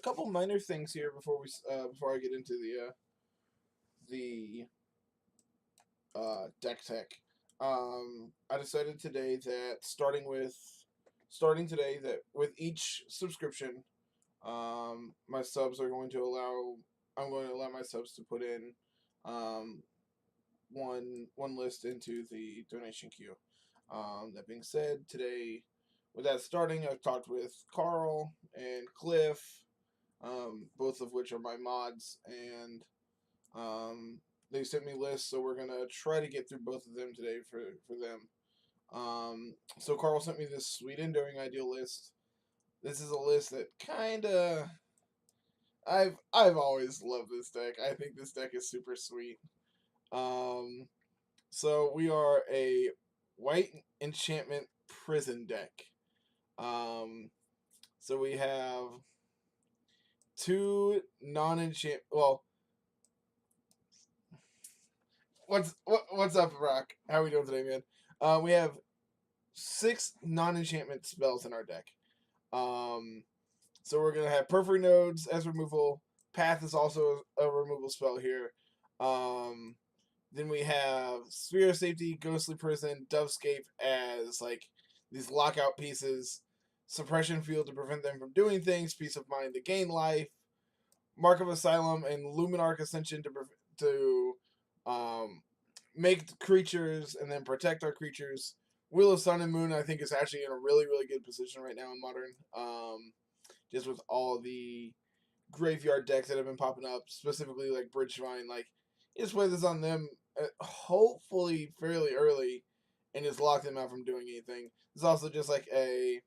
Couple minor things here before I get into the deck tech. I decided today that starting today that with each subscription, my subs are going to allow I'm going to allow my subs to put in um, one list into the donation queue. That being said, today with that starting, I've talked with Carl and Cliff, both of which are my mods, and um, they sent me lists, so we're gonna try to get through both of them today for them. So Carl sent me this sweet enduring ideal list. This is a list that I've always loved this deck. I think this deck is super sweet. Um, so we are a white enchantment prison deck. Um, so we have two non-enchant. Well, what's up, Rock? How are we doing today, man? We have six non-enchantment spells in our deck. Um, so we're gonna have Perfory Nodes as removal. Path is also a removal spell here. Um, then we have Sphere of Safety, Ghostly Prison, Dovescape as like these lockout pieces. Suppression Field to prevent them from doing things. Peace of Mind to gain life. Mark of Asylum and Luminarch Ascension to um, make creatures and then protect our creatures. Wheel of Sun and Moon, I think, is actually in a really, really good position right now in Modern. Just with all the graveyard decks that have been popping up, specifically like Bridgevine. Like, you just play this on them, hopefully fairly early, and just lock them out from doing anything. It's also just like a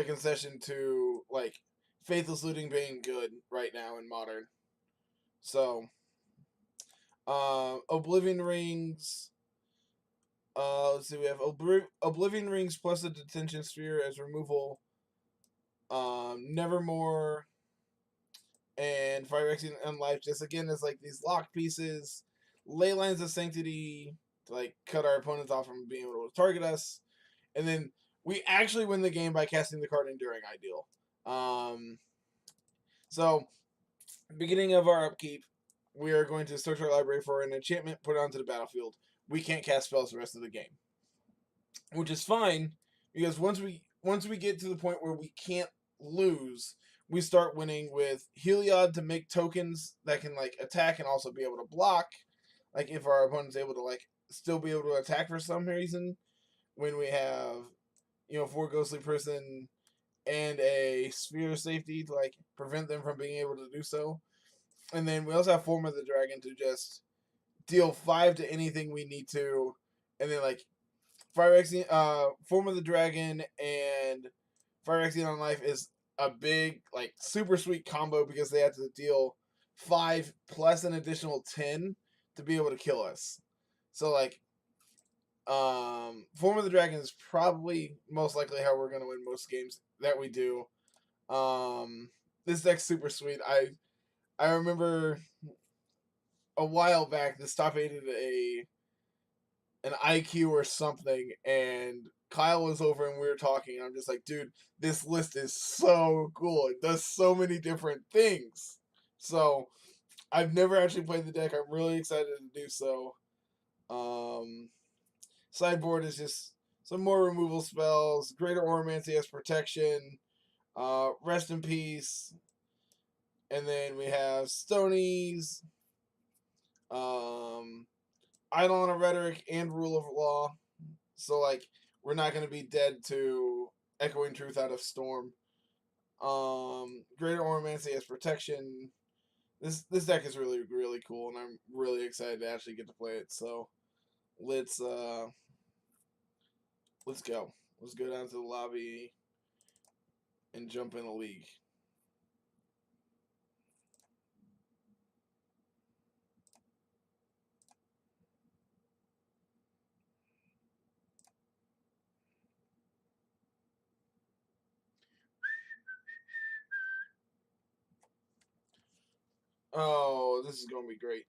concession to like Faithless Looting being good right now in Modern. So, Oblivion Rings. Let's see. We have Oblivion Rings plus a Detention Sphere as removal. Nevermore and Phyrexian Unlife just again as like these locked pieces. Ley Lines of Sanctity to like cut our opponents off from being able to target us, and then we actually win the game by casting the card Enduring Ideal. Um, so beginning of our upkeep, we are going to search our library for an enchantment, put it onto the battlefield. We can't cast spells the rest of the game, which is fine because once we get to the point where we can't lose, we start winning with Heliod to make tokens that can like attack and also be able to block. Like if our opponent's able to like still be able to attack for some reason, when we have four Ghostly Prison and a Sphere of Safety to like prevent them from being able to do so. And then we also have Form of the Dragon to just deal 5 to anything we need to, and then like Phyrexian, Form of the Dragon and Phyrexian on Life is a big, like, super sweet combo because they have to deal 5 plus an additional 10 to be able to kill us. So, like, Form of the Dragon is probably most likely how we're going to win most games that we do. This deck's super sweet. I remember a while back, this top aided an IQ or something, and Kyle was over and we were talking, and I'm just like, dude, this list is so cool. It does so many different things. So I've never actually played the deck. I'm really excited to do so. Um, Sideboard is just some more removal spells. Greater Oromancy has protection. Rest in Peace. And then we have Stonies. Um, Eidolon of Rhetoric and Rule of Law. So like we're not going to be dead to Echoing Truth out of Storm. Greater Oromancy has protection. This deck is really really cool, and I'm really excited to actually get to play it. So let's uh let's go. Let's go down to the lobby and jump in a league. Oh, this is going to be great.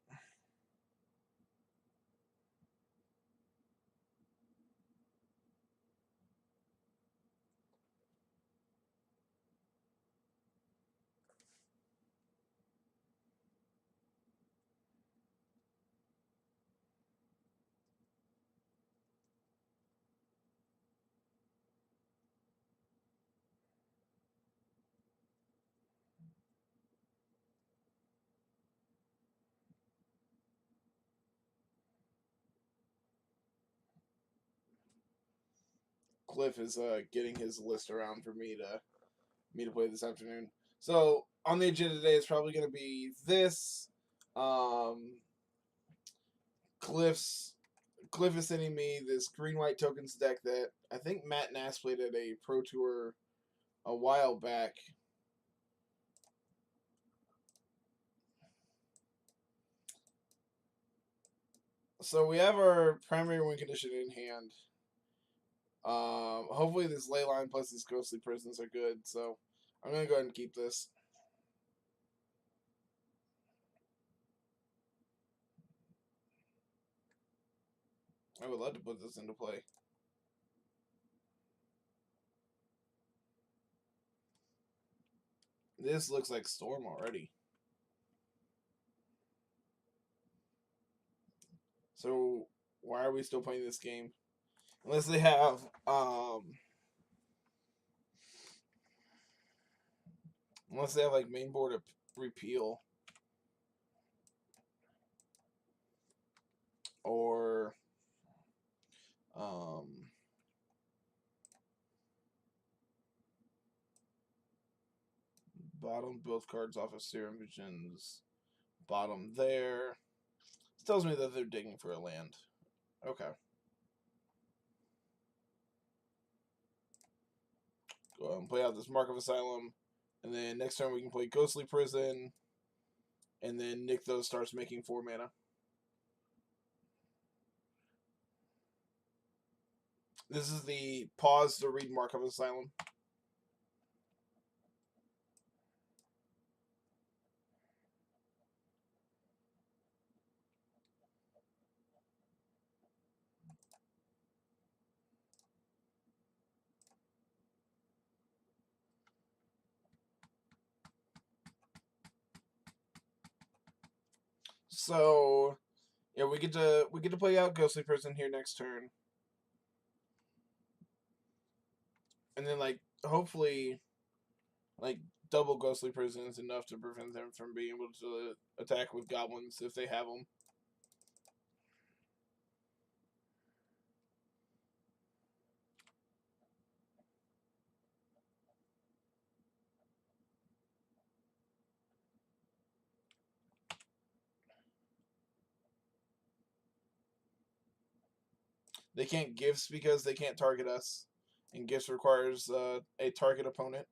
Cliff is getting his list around for me to play this afternoon. So on the agenda today is probably going to be this. Cliff is sending me this green white tokens deck that I think Matt Nass played at a pro tour a while back. So we have our primary win condition in hand. Hopefully this Leyline plus these Ghostly Prisons are good, so I'm going to go ahead and keep this. I would love to put this into play. This looks like Storm already. So why are we still playing this game? Unless they have like main board repeal or bottom both cards off of Serum Visions. Bottom there. This tells me that they're digging for a land. Okay. Go ahead and play out this Mark of Asylum. And then next turn we can play Ghostly Prison. And then Nykthos starts making 4 mana. This is the pause to read Mark of Asylum. So yeah, we get to play out Ghostly Prison here next turn. And then like hopefully like double Ghostly Prison is enough to prevent them from being able to attack with goblins if they have them. They can't gifts because they can't target us, and gifts requires a target opponent.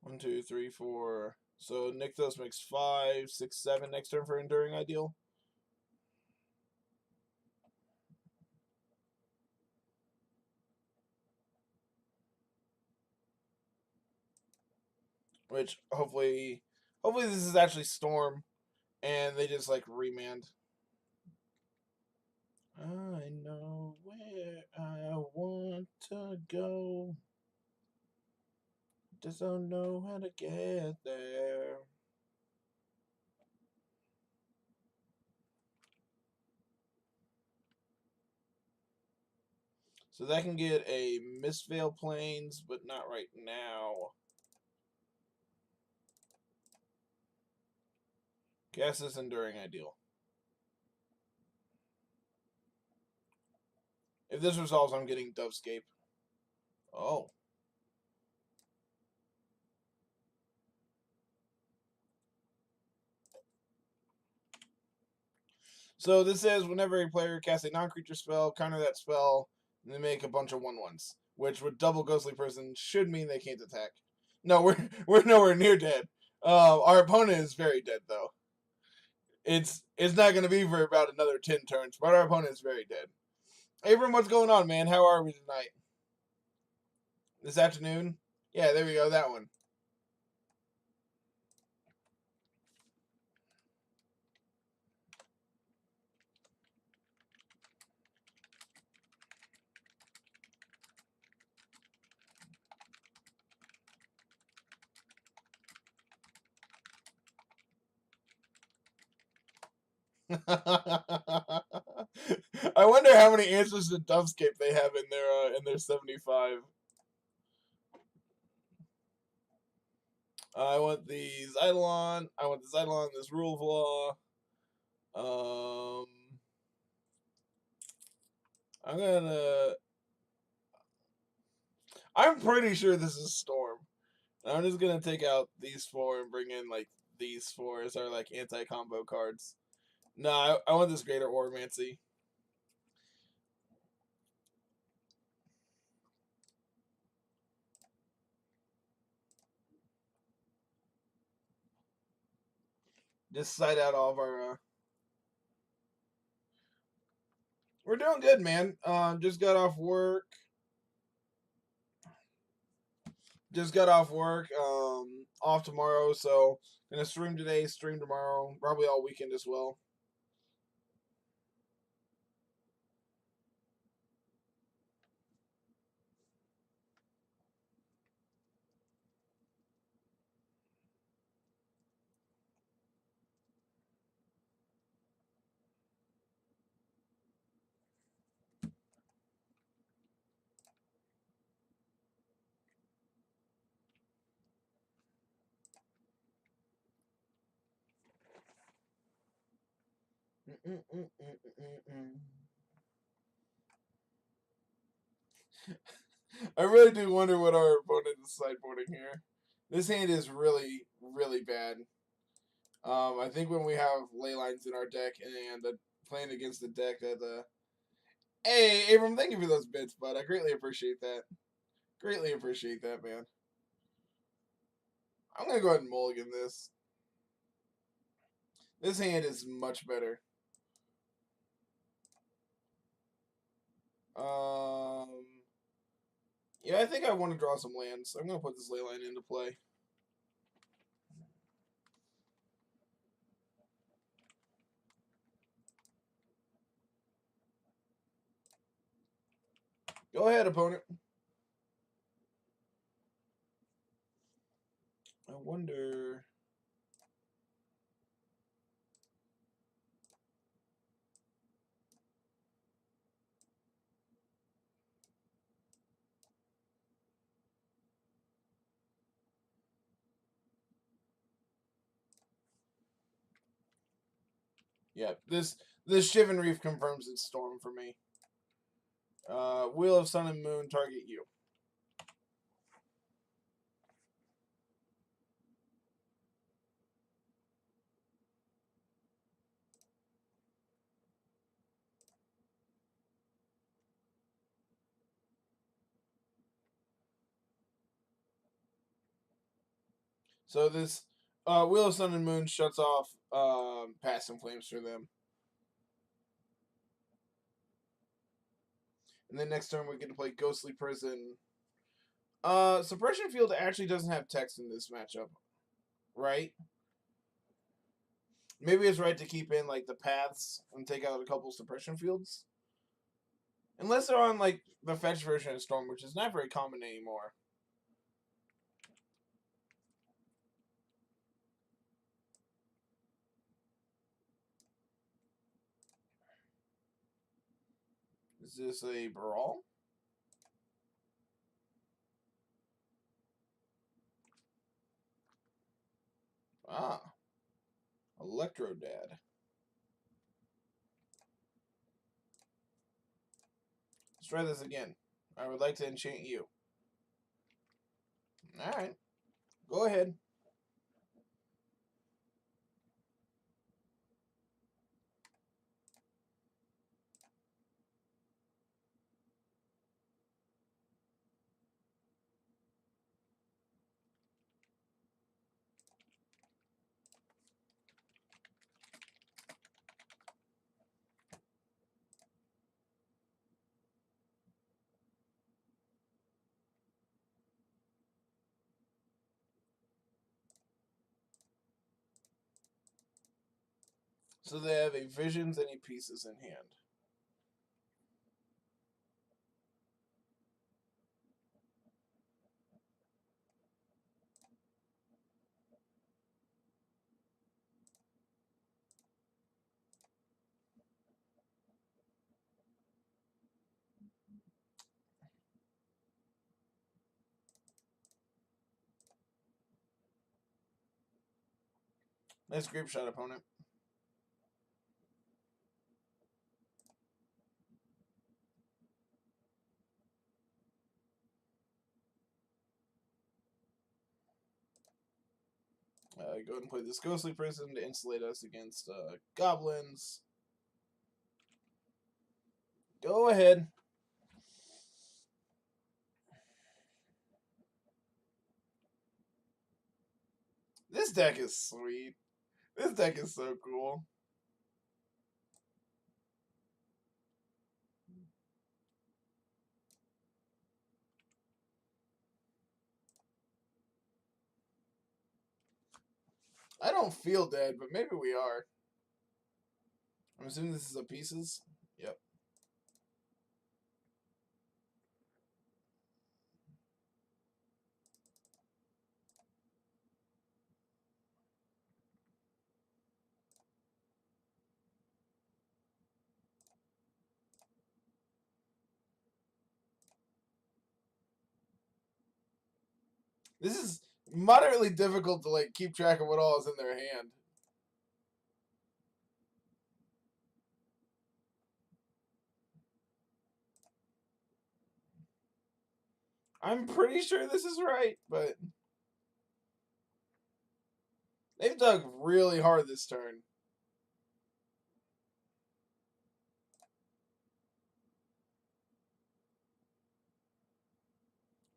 1, 2, 3, 4. So Nykthos makes 5, 6, 7 next turn for Enduring Ideal. Which hopefully this is actually Storm, and they just like remand. I know where I want to go. Just don't know how to get there. So that can get a Mistveil Plains, but not right now. Cast this Enduring Ideal. If this resolves, I'm getting Dovescape. Oh. So this says whenever a player casts a non-creature spell, counter that spell, and they make a bunch of 1/1s, which with double Ghostly Prison should mean they can't attack. No, we're nowhere near dead. Our opponent is very dead though. It's not going to be for about another 10 turns, but our opponent is very dead. Abram, what's going on, man? How are we tonight? This afternoon? Yeah, there we go. That one. I wonder how many answers to Dovescape they have in their 75. I want the Eidolon. I want the Eidolon, this Rule of Law. I'm gonna. I'm pretty sure this is Storm. I'm just gonna take out these four and bring in like these four as our like anti-combo cards. No, I want this Greater Oromancy. Just side out all of our. We're doing good, man. Just got off work. Off tomorrow, so gonna stream today, stream tomorrow, probably all weekend as well. I really do wonder what our opponent is sideboarding here. This hand is really, really bad. I think when we have ley lines in our deck and playing against the deck that Hey, Abram, thank you for those bits, bud. I greatly appreciate that. Greatly appreciate that, man. I'm gonna go ahead and mulligan this. This hand is much better. Yeah, I think I want to draw some lands. I'm gonna put this ley line into play. Go ahead, opponent. I wonder. Yeah, this Shivan Reef confirms it's Storm for me. Wheel of Sun and Moon, target you. So this Wheel of Sun and Moon shuts off Past in Flames for them. And then next turn we get to play Ghostly Prison. Suppression Field actually doesn't have text in this matchup, right? Maybe it's right to keep in like the paths and take out a couple suppression fields. Unless they're on like the fetch version of Storm, which is not very common anymore. Is this a brawl? Ah. Electrodad. Let's try this again. I would like to enchant you. Alright. Go ahead. So they have a Visions, any pieces in hand. Nice grape shot, opponent. Go ahead and play this Ghostly Prison to insulate us against goblins. Go ahead. This deck is sweet. This deck is so cool. I don't feel dead, but maybe we are. I'm assuming this is a pieces. Yep. This is moderately difficult to like keep track of what all is in their hand. I'm pretty sure this is right, but they've dug really hard this turn.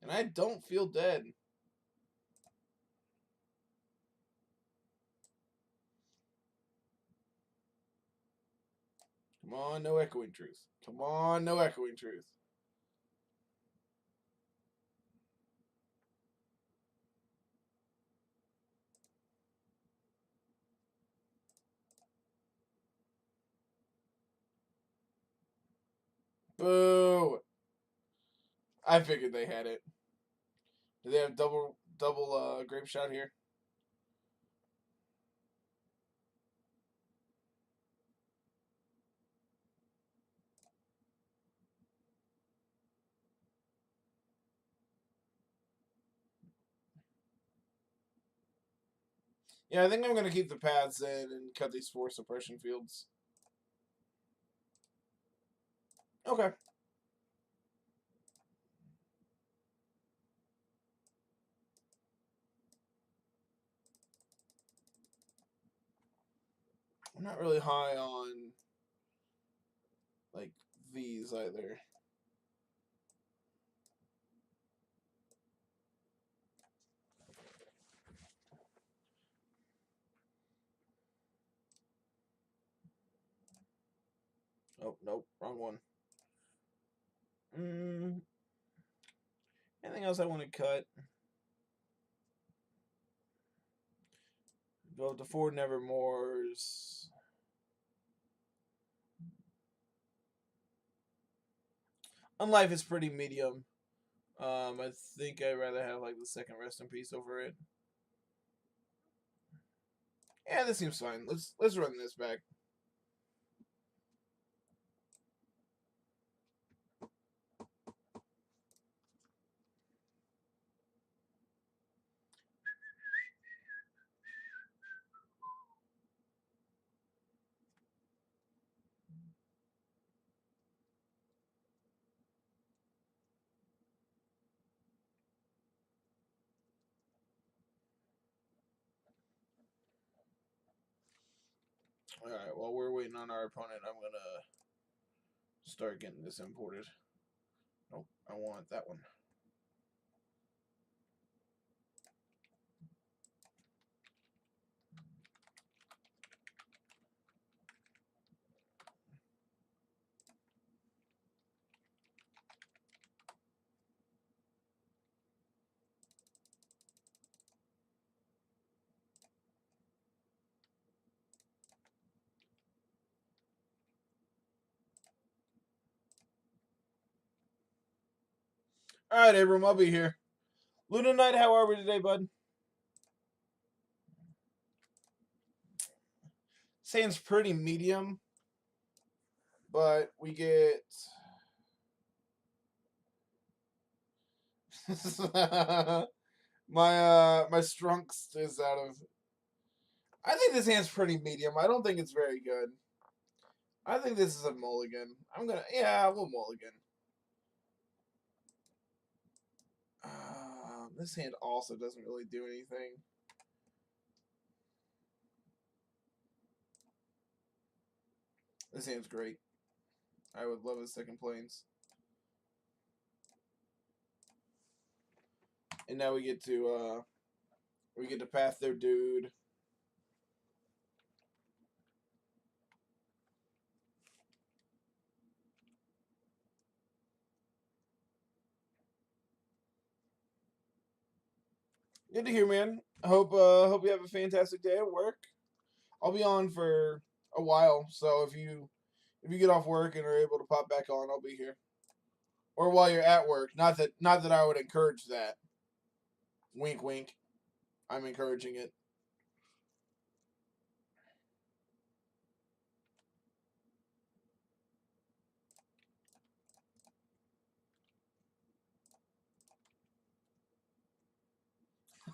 And I don't feel dead. Come on, no echoing truth. Come on, no echoing truth. Boo! I figured they had it. Do they have double grape shot here? Yeah, I think I'm gonna keep the paths in and cut these 4 suppression fields. Okay. I'm not really high on like these either. Oh, nope, wrong one. Anything else I want to cut? Go up to 4 Nevermores. Unlife is pretty medium. I think I'd rather have like the second Rest in Peace over it. Yeah, this seems fine. Let's run this back. Alright, while we're waiting on our opponent, I'm gonna start getting this imported. Nope, I want that one. Alright, Abram, I'll be here. Luna Knight, how are we today, bud? Sand's pretty medium, but we get my Strunks is out of. I think this hand's pretty medium. I don't think it's very good. I think this is a mulligan. We'll mulligan. This hand also doesn't really do anything. This hand's great. I would love a second planes. And now we get to path their dude. Good to hear, man. Hope you have a fantastic day at work. I'll be on for a while, so if you get off work and are able to pop back on, I'll be here. Or while you're at work. Not that I would encourage that. Wink, wink. I'm encouraging it.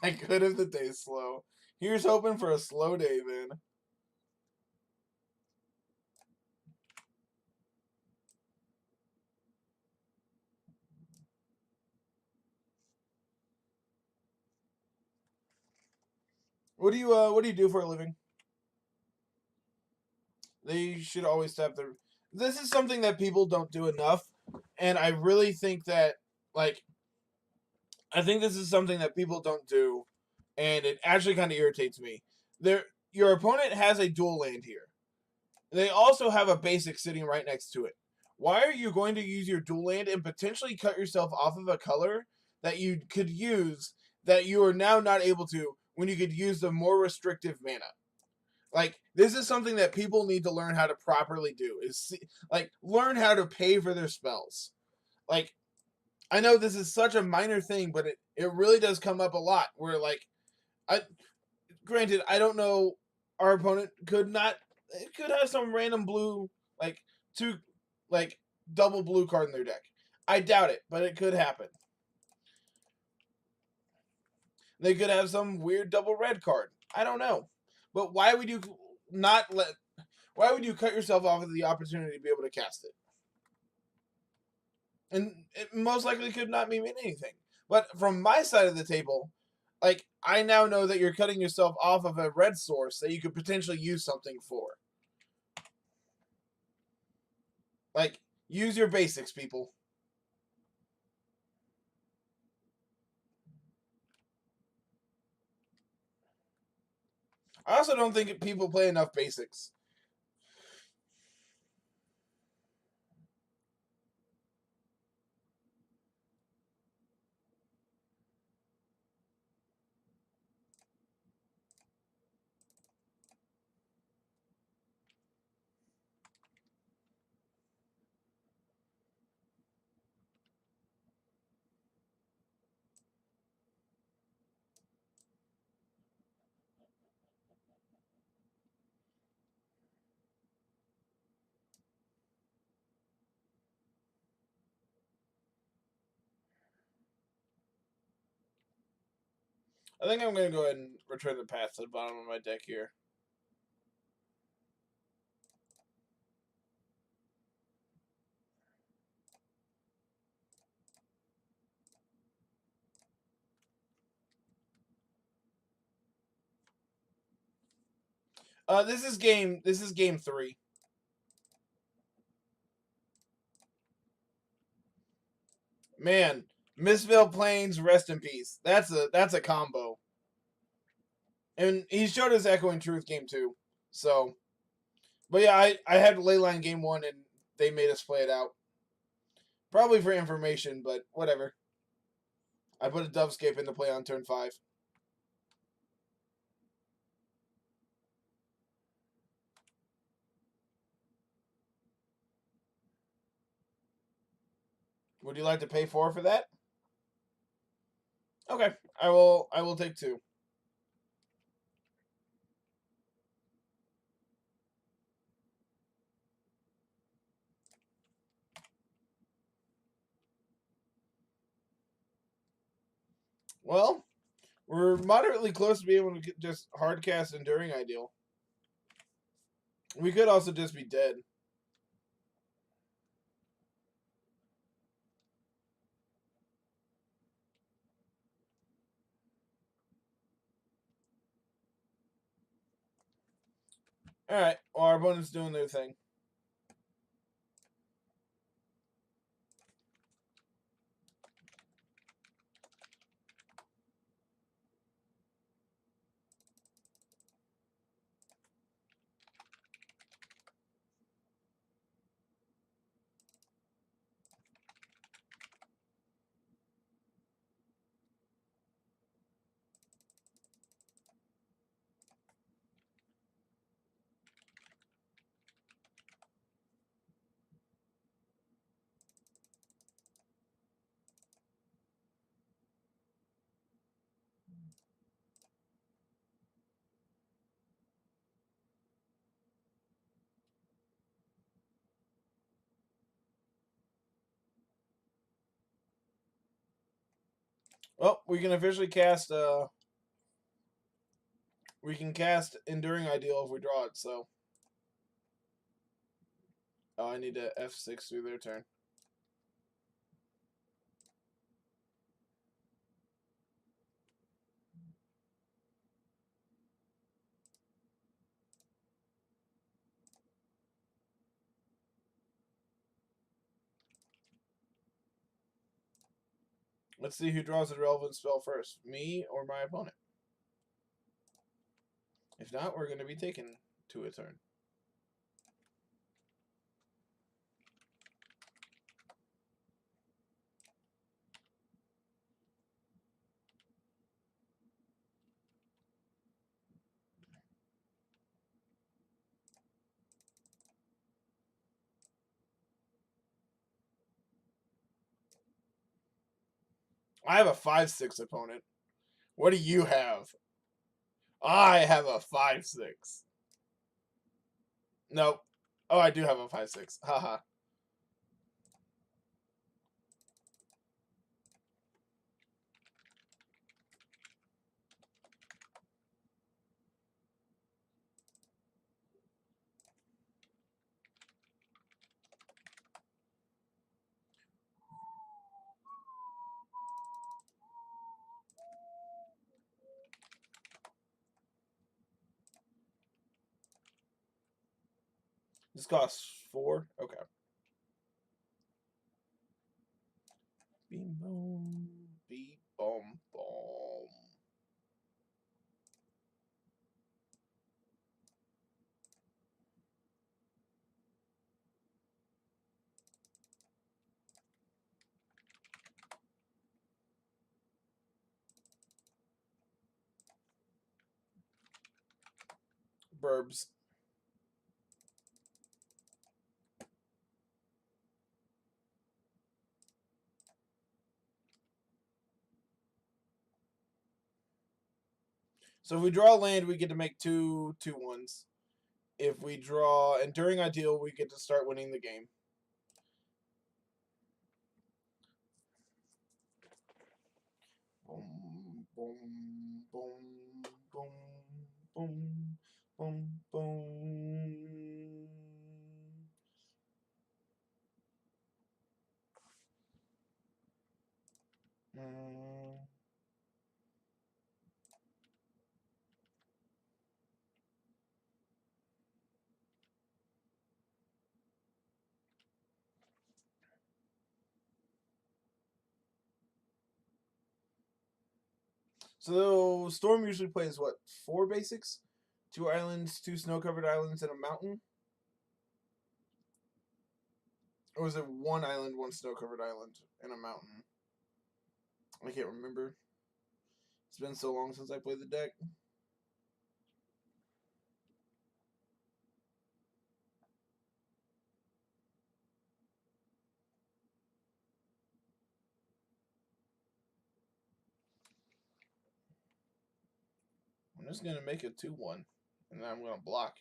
I could if the day's slow. Here's hoping for a slow day, then. What do you do for a living? They should always tap their. This is something that people don't do enough, and I really think that like I think this is something that people don't do, and it actually kind of irritates me. Your opponent has a dual land here. They also have a basic sitting right next to it. Why are you going to use your dual land and potentially cut yourself off of a color that you could use that you are now not able to when you could use the more restrictive mana? Like, this is something that people need to learn how to properly do. Learn how to pay for their spells. Like, I know this is such a minor thing, but it really does come up a lot. Where granted, I don't know. Our opponent could have some random blue, like two, like double blue card in their deck. I doubt it, but it could happen. They could have some weird double red card. I don't know, but why would you not let? Why would you cut yourself off of the opportunity to be able to cast it? And it most likely could not mean anything. But from my side of the table, like, I now know that you're cutting yourself off of a red source that you could potentially use something for. Like, use your basics, people. I also don't think people play enough basics. I think I'm going to go ahead and return the path to the bottom of my deck here. This is game 3. Man, Mistveiled Plains, rest in peace. That's a combo. And he showed us Echoing Truth game 2. So, but yeah, I had Leyline game 1 and they made us play it out. Probably for information, but whatever. I put a Dovescape into play on turn 5. Would you like to pay 4 for that? Okay, I will take 2. Well, we're moderately close to being able to just hardcast Enduring Ideal. We could also just be dead. Alright, well, our opponent's doing their thing. Well, we can officially cast. We can cast Enduring Ideal if we draw it. So. Oh, I need to F6 through their turn. Let's see who draws the relevant spell first, me or my opponent. If not, we're going to be taken to a turn. I have a 5/6 opponent. What do you have? I have a 5/6. Nope. Oh, I do have a 5/6. Haha. This costs 4. Okay. Beam boom. Beep boom boom. Burbs. So if we draw land, we get to make 2/2/1s. If we draw Enduring Ideal, we get to start winning the game. Boom, boom, boom, boom, boom, boom, boom. Mm. So Storm usually plays what? 4 basics? 2 islands, 2 snow-covered islands, and a mountain? Or was it 1 island, 1 snow-covered island, and a mountain? I can't remember. It's been so long since I played the deck. I'm just going to make a 2/1, and then I'm going to block.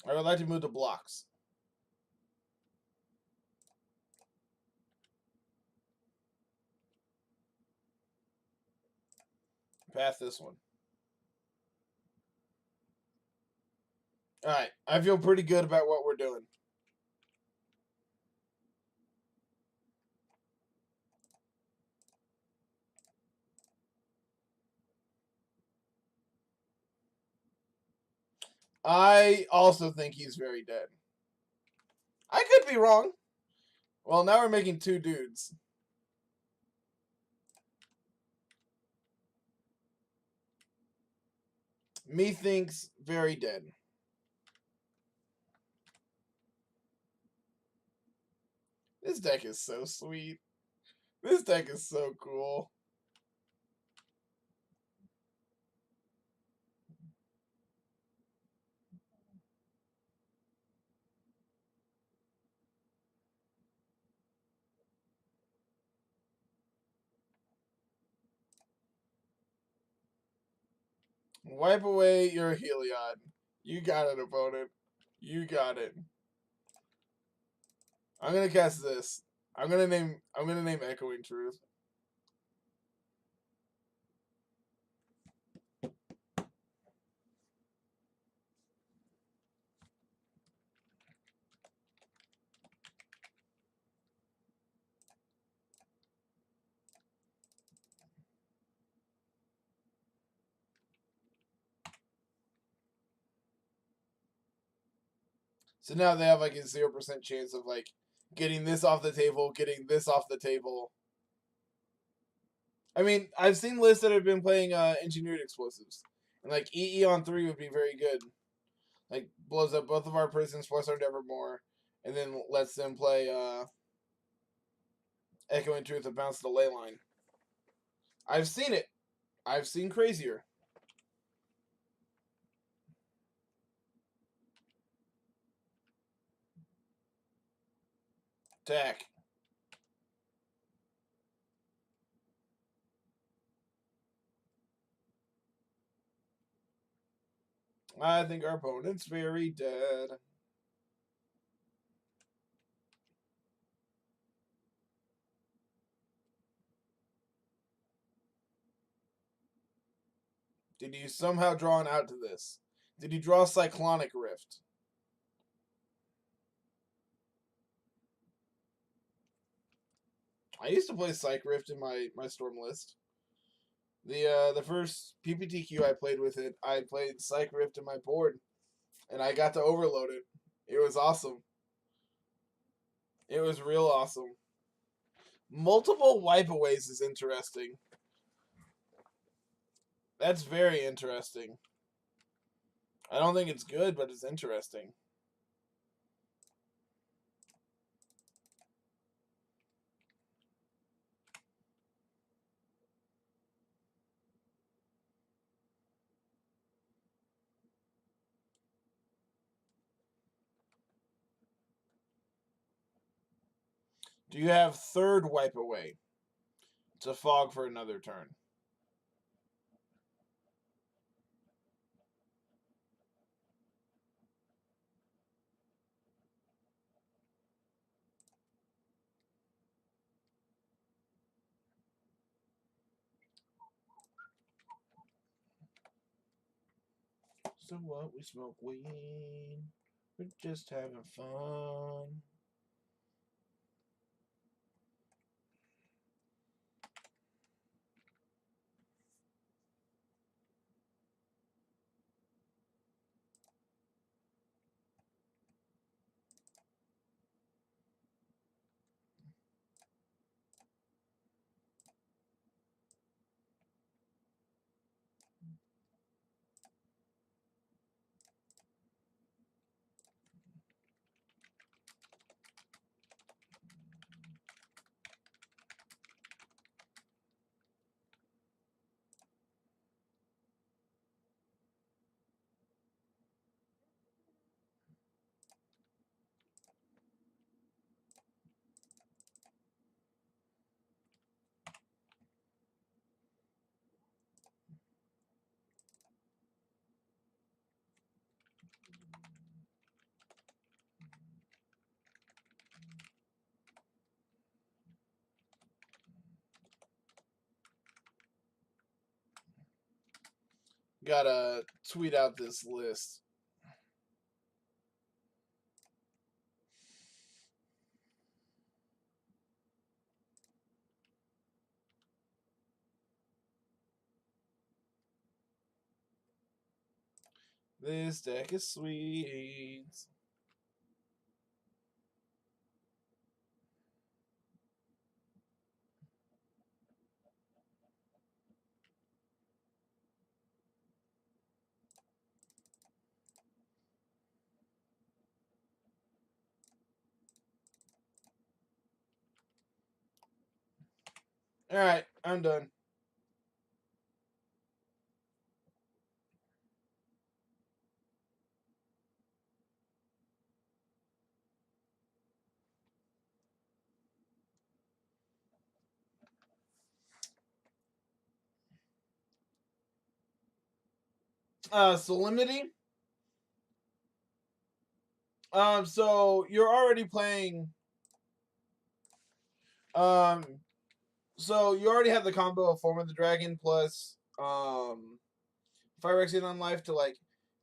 I would like to move the blocks. Pass this one. Alright, I feel pretty good about what we're doing. I also think he's very dead. I could be wrong. Well, now we're making 2 dudes. Methinks very dead. This deck is so sweet. This deck is so cool. Wipe away your Heliod. You got it, opponent. You got it. I'm gonna cast this. I'm gonna name Echoing Truth. So now they have like a 0% chance of like getting this off the table, getting this off the table. I mean, I've seen lists that have been playing engineered explosives, and like EE on 3 would be very good. Like blows up both of our prisons, plus our Nevermore, and then lets them play Echoing Truth and bounce the ley line. I've seen it. I've seen crazier. Attack. I think our opponent's very dead. Did you somehow draw an out to this? Did you draw Cyclonic Rift? I used to play Psych Rift in my Storm list. The first PPTQ I played with it, I played Psych Rift in my board, and I got to overload it. It was awesome. It was real awesome. Multiple wipeaways is interesting. That's very interesting. I don't think it's good, but it's interesting. Do you have third wipe away to fog for another turn? So what? We smoke weed. We're just having fun. Gotta tweet out this list. This deck is sweet. Alright, I'm done. Solemnity. So you're already playing. Um, so you already have the combo of Form of the Dragon plus Phyrexian on life to like.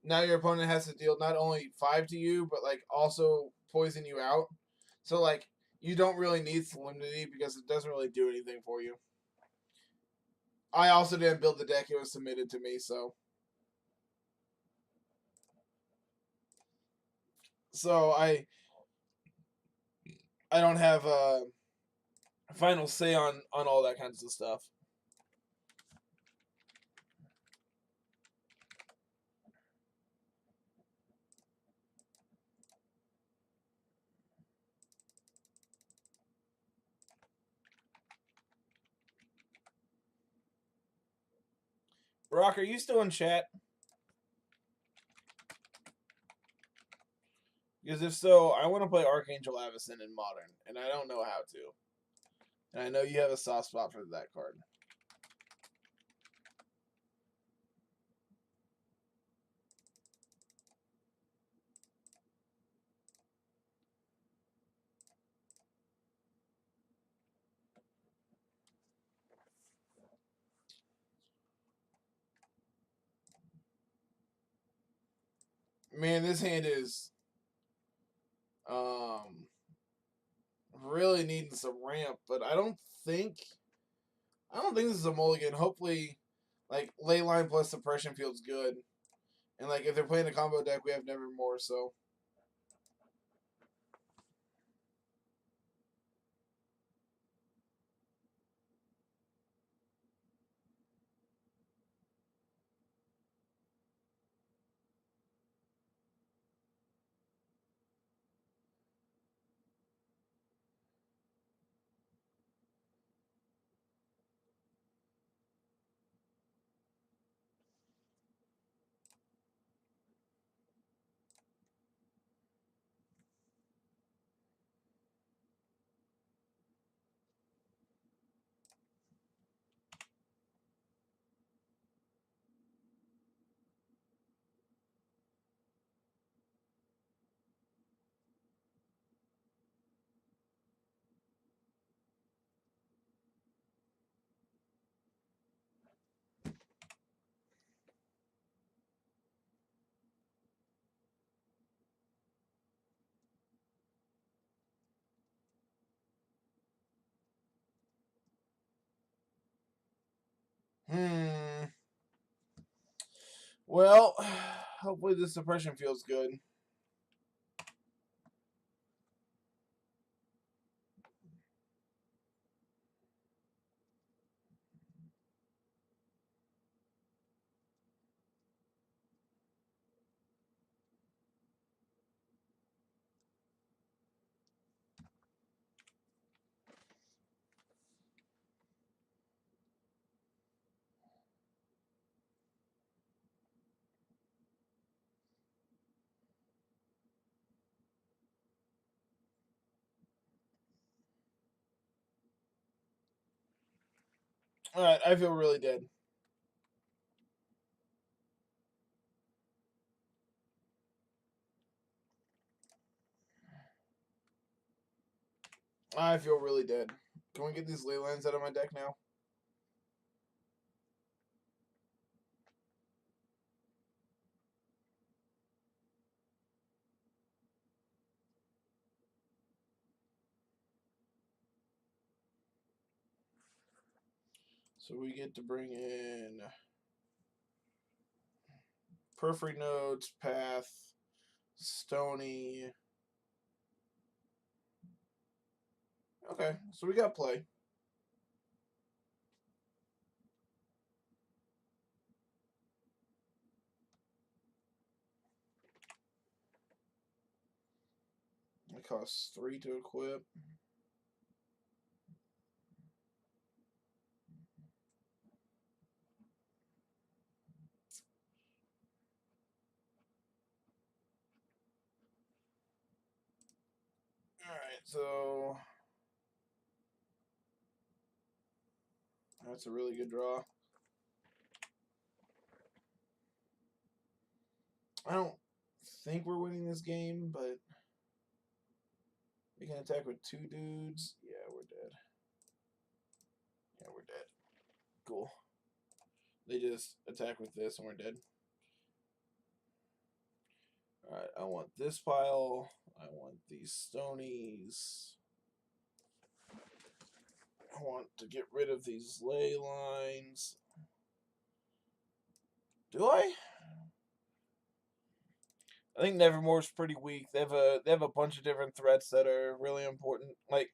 Now your opponent has to deal not only 5 to you, but like also poison you out. So like you don't really need Solemnity because it doesn't really do anything for you. I also didn't build the deck; it was submitted to me, so I don't have a final say on all that kinds of stuff. Brock, are you still in chat? Because if so, I want to play Archangel Avacyn in Modern, and I don't know how to. And I know you have a soft spot for that card. Man, this hand is really needing some ramp, but I don't think this is a mulligan. Hopefully, like Leyline plus Suppression feels good, and like if they're playing a combo deck, we have Nevermore, so. Well, hopefully the suppression feels good. Alright, I feel really dead. I feel really dead. Can we get these Leylines out of my deck now? So we get to bring in Periphery Nodes, Path, Stony. Okay, so we got play. It costs 3 to equip. Alright, so that's a really good draw. I don't think we're winning this game, but we can attack with 2 dudes. Yeah, we're dead. Yeah, we're dead. Cool. They just attack with this and we're dead. Alright, I want this pile. I want these stonies. I want to get rid of these ley lines. Do I? I think Nevermore's pretty weak. They have a bunch of different threats that are really important, like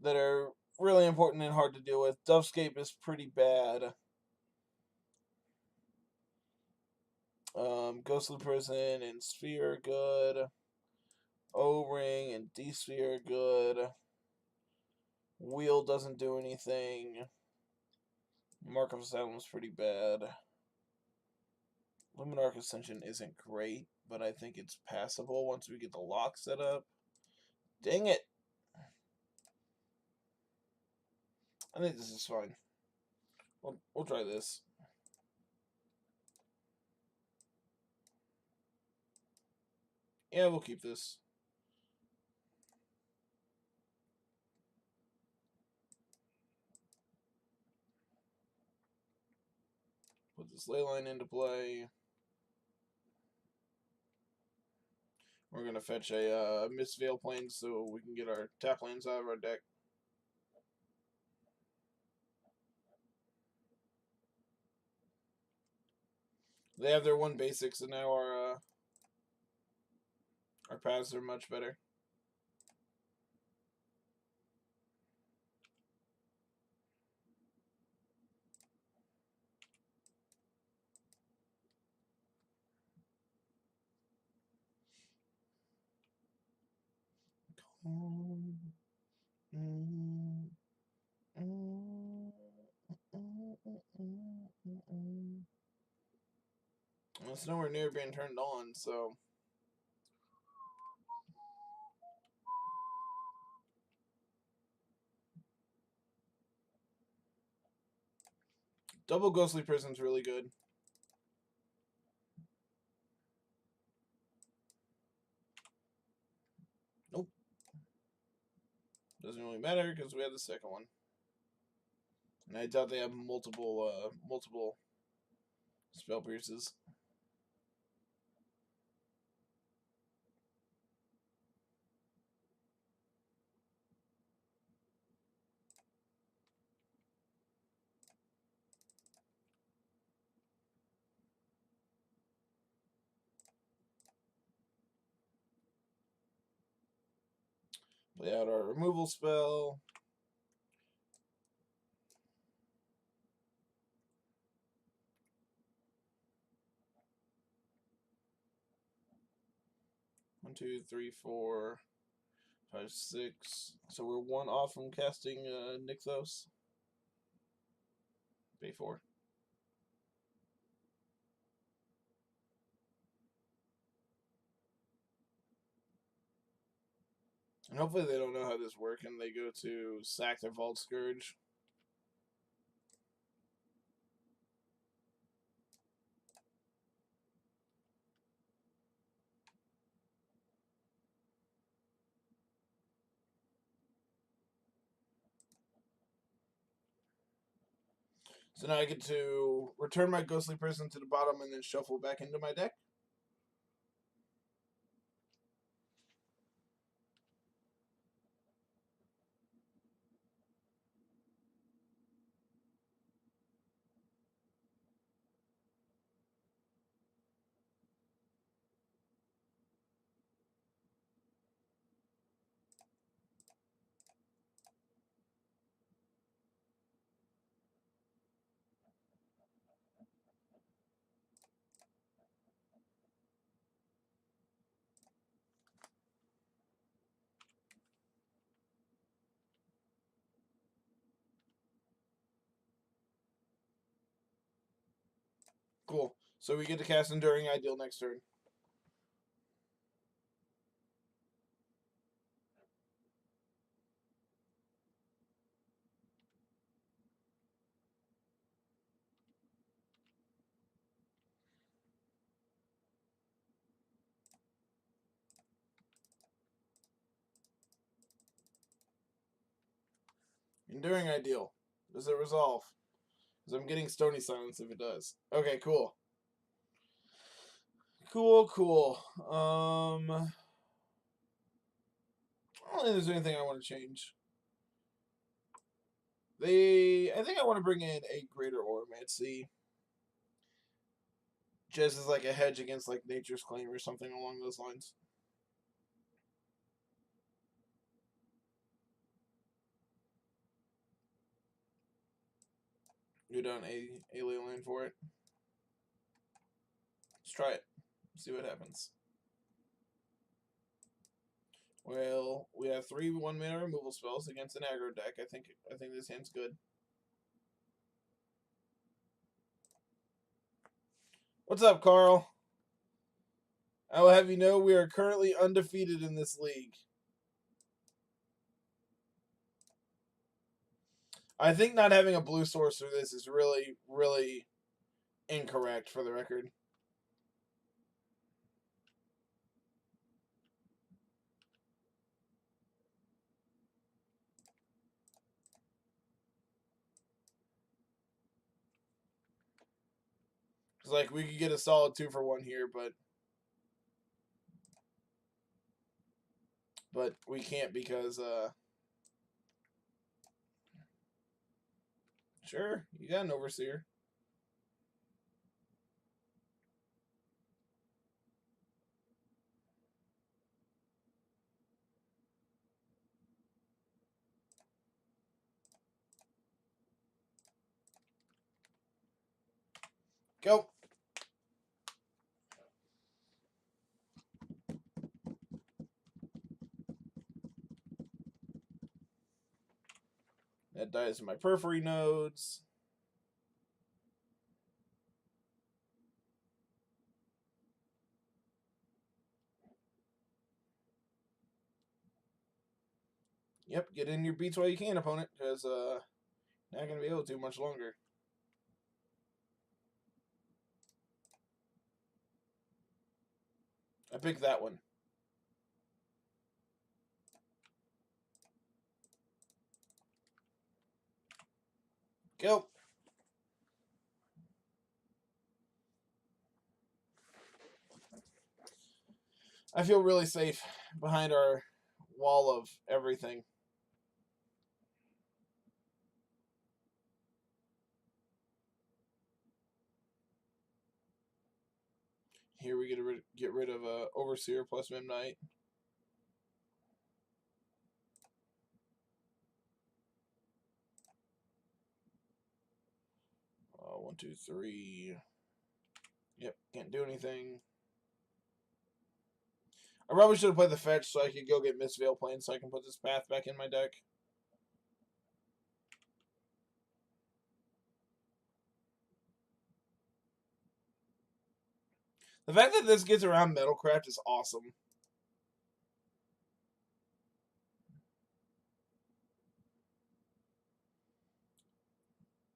that are really important and hard to deal with. Dovescape is pretty bad. Ghostly Prison and Sphere are good. O-Ring and D-Sphere are good. Wheel doesn't do anything. Mark of Asylum's pretty bad. Luminarch Ascension isn't great, but I think it's passable once we get the lock set up. Dang it! I think this is fine. We'll try this. Yeah, we'll keep this. Put this ley line into play. We're going to fetch a Mist Veil Plane so we can get our tap lanes out of our deck. They have their 1 basic, so now our paths are much better. It's nowhere near being turned on, so double Ghostly Prison's really good. Nope. Doesn't really matter because we have the second one. And I doubt they have multiple spell pierces. Play out our removal spell. One, two, three, 4, 5, 6. So we're 1 off from casting Nykthos. Pay 4. And hopefully they don't know how this works and they go to sack their Vault Scourge. So now I get to return my Ghostly Prison to the bottom and then shuffle back into my deck. Cool. So we get to cast Enduring Ideal next turn. Enduring Ideal. Does it resolve? Because I'm getting Stony Silence if it does. Okay, cool. Cool. I don't think there's anything I want to change. I think I want to bring in a Greater Oromancy. Just as like a hedge against like Nature's Claim or something along those lines. Go down a Leyline for it. Let's try it. See what happens. Well, we have 3 1-mana removal spells against an aggro deck. I think this hand's good. What's up, Carl? I will have you know we are currently undefeated in this league. I think not having a blue source for this is really, really incorrect for the record. It's like we could get a solid 2 for 1 here, but we can't because sure, you got an Overseer. Go. That dies in my periphery nodes. Yep, get in your beats while you can, opponent, because not gonna be able to much longer. I picked that one. Go. I feel really safe behind our wall of everything. Here we get rid of Overseer plus Midnight. 1, 2, 3. Yep, can't do anything. I probably should have played the fetch so I could go get Mistveil Plain so I can put this path back in my deck. The fact that this gets around Metalcraft is awesome.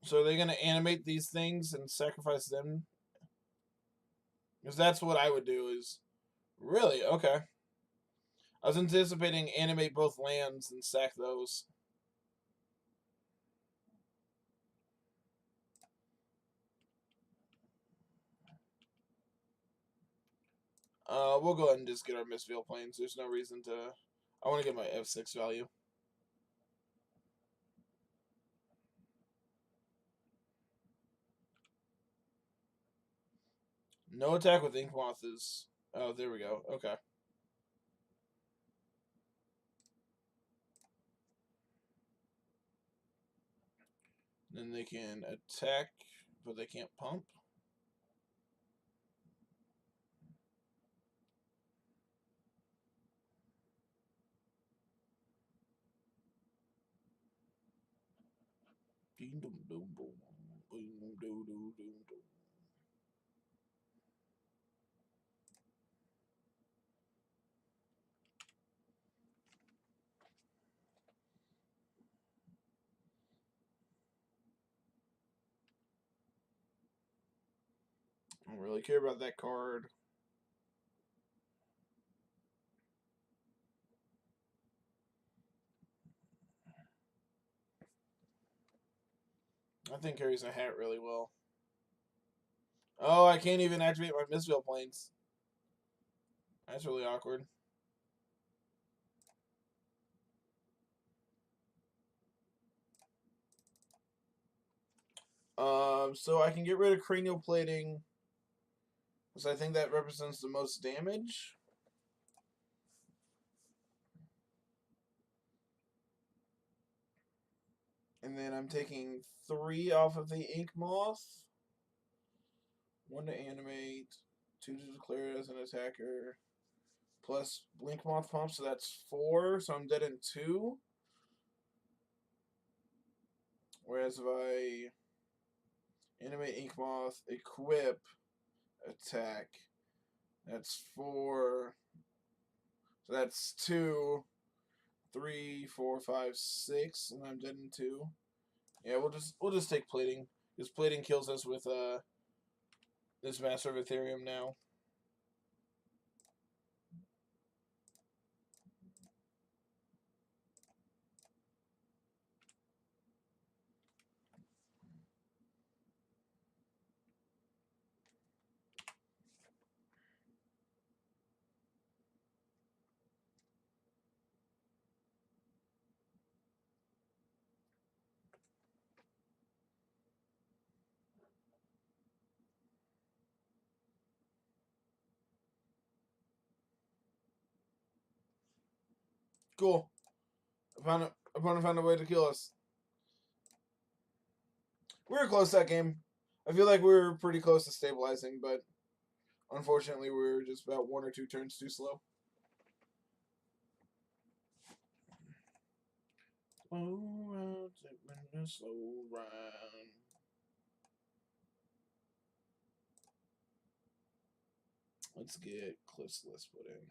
So are they going to animate these things and sacrifice them? Because that's what I would do is... Really? Okay. I was anticipating animate both lands and sack those. We'll go ahead and just get our Mistveil Plains. There's no reason to... I want to get my F6 value. No attack with Inkmoth is... Oh, there we go. Okay. Then they can attack, but they can't pump. I don't really care about that card. I think carries a hat really well. Oh, I can't even activate my Mistville planes. That's really awkward. So I can get rid of cranial plating, because I think that represents the most damage. And then I'm taking 3 off of the Ink Moth. 1 to animate, 2 to declare it as an attacker, plus Blink Moth Pump, so that's 4, so I'm dead in 2. Whereas if I animate Ink Moth, equip, attack, that's 4. So that's 2, 3, 4, 5, 6, and I'm dead in 2. Yeah, we'll just take plating. Because plating kills us with this Master of Ethereum now. Cool. Opponent found a way to kill us. We were close that game. I feel like we were pretty close to stabilizing, but unfortunately we were just about 1 or 2 turns too slow. Slow round, slow round. Let's get Cliff's List put in.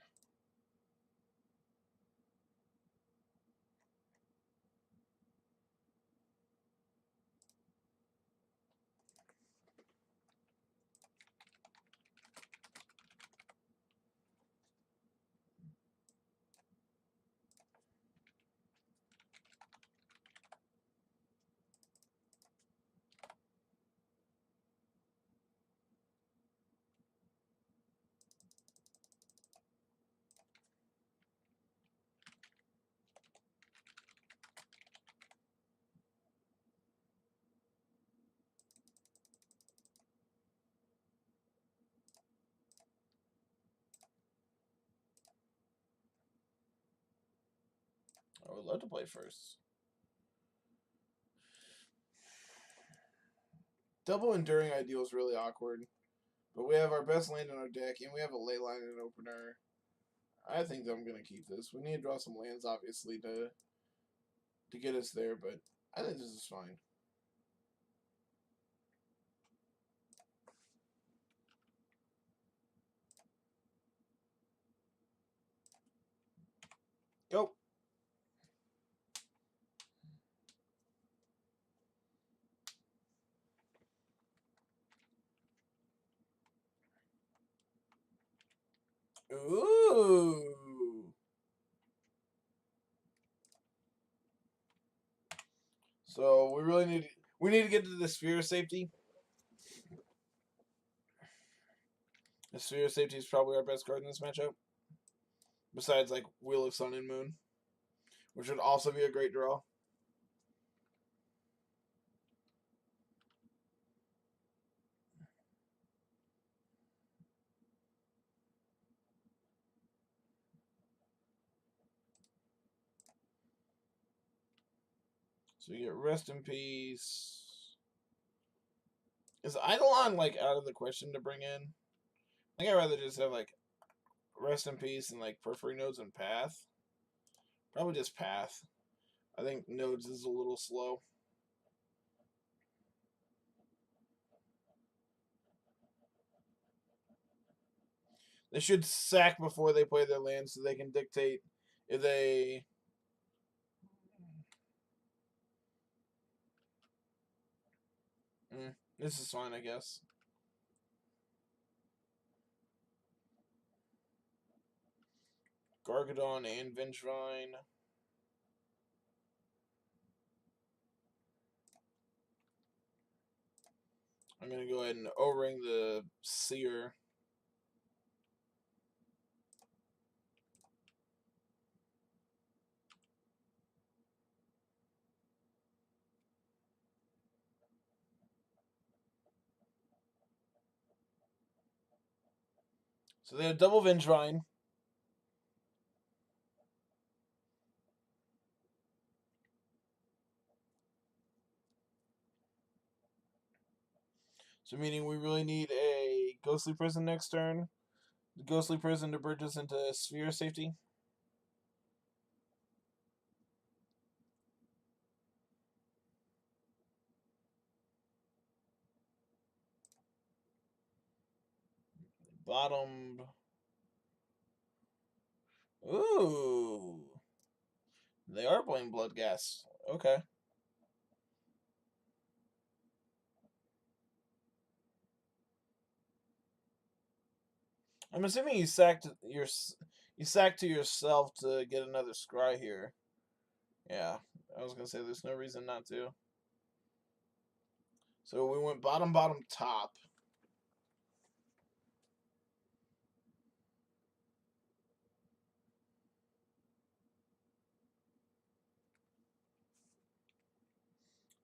I would love to play first. Double Enduring Ideal is really awkward. But we have our best land in our deck, and we have a Leyline in opener. I think that I'm going to keep this. We need to draw some lands, obviously, to get us there, but I think this is fine. Go. Ooh. So we really need to get to the Sphere of Safety. The Sphere of Safety is probably our best card in this matchup. Besides, like, Wheel of Sun and Moon, which would also be a great draw. So you get Rest in Peace. Is Eidolon, like, out of the question to bring in? I think I'd rather just have, like, Rest in Peace and, like, Periphery Nodes and Path. Probably just Path. I think Nodes is a little slow. They should sack before they play their land so they can dictate if they... this is fine, I guess. Gargadon and Vengevine. I'm gonna go ahead and O-ring the Seer. So they have double Vengevine. So meaning we really need a Ghostly Prison next turn. The Ghostly Prison to bridge us into Sphere safety. Bottom. Ooh. They are playing Bloodghast. Okay. I'm assuming you sacked to yourself to get another scry here. Yeah, I was gonna say there's no reason not to. So we went bottom, bottom, top.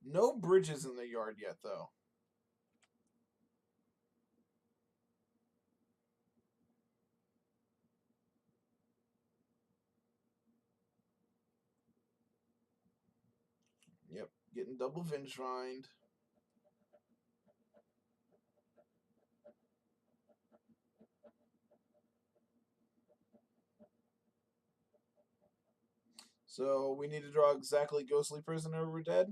No bridges in the yard yet, though. Yep, getting double Vengevine. So we need to draw exactly Ghostly Prison or we're dead.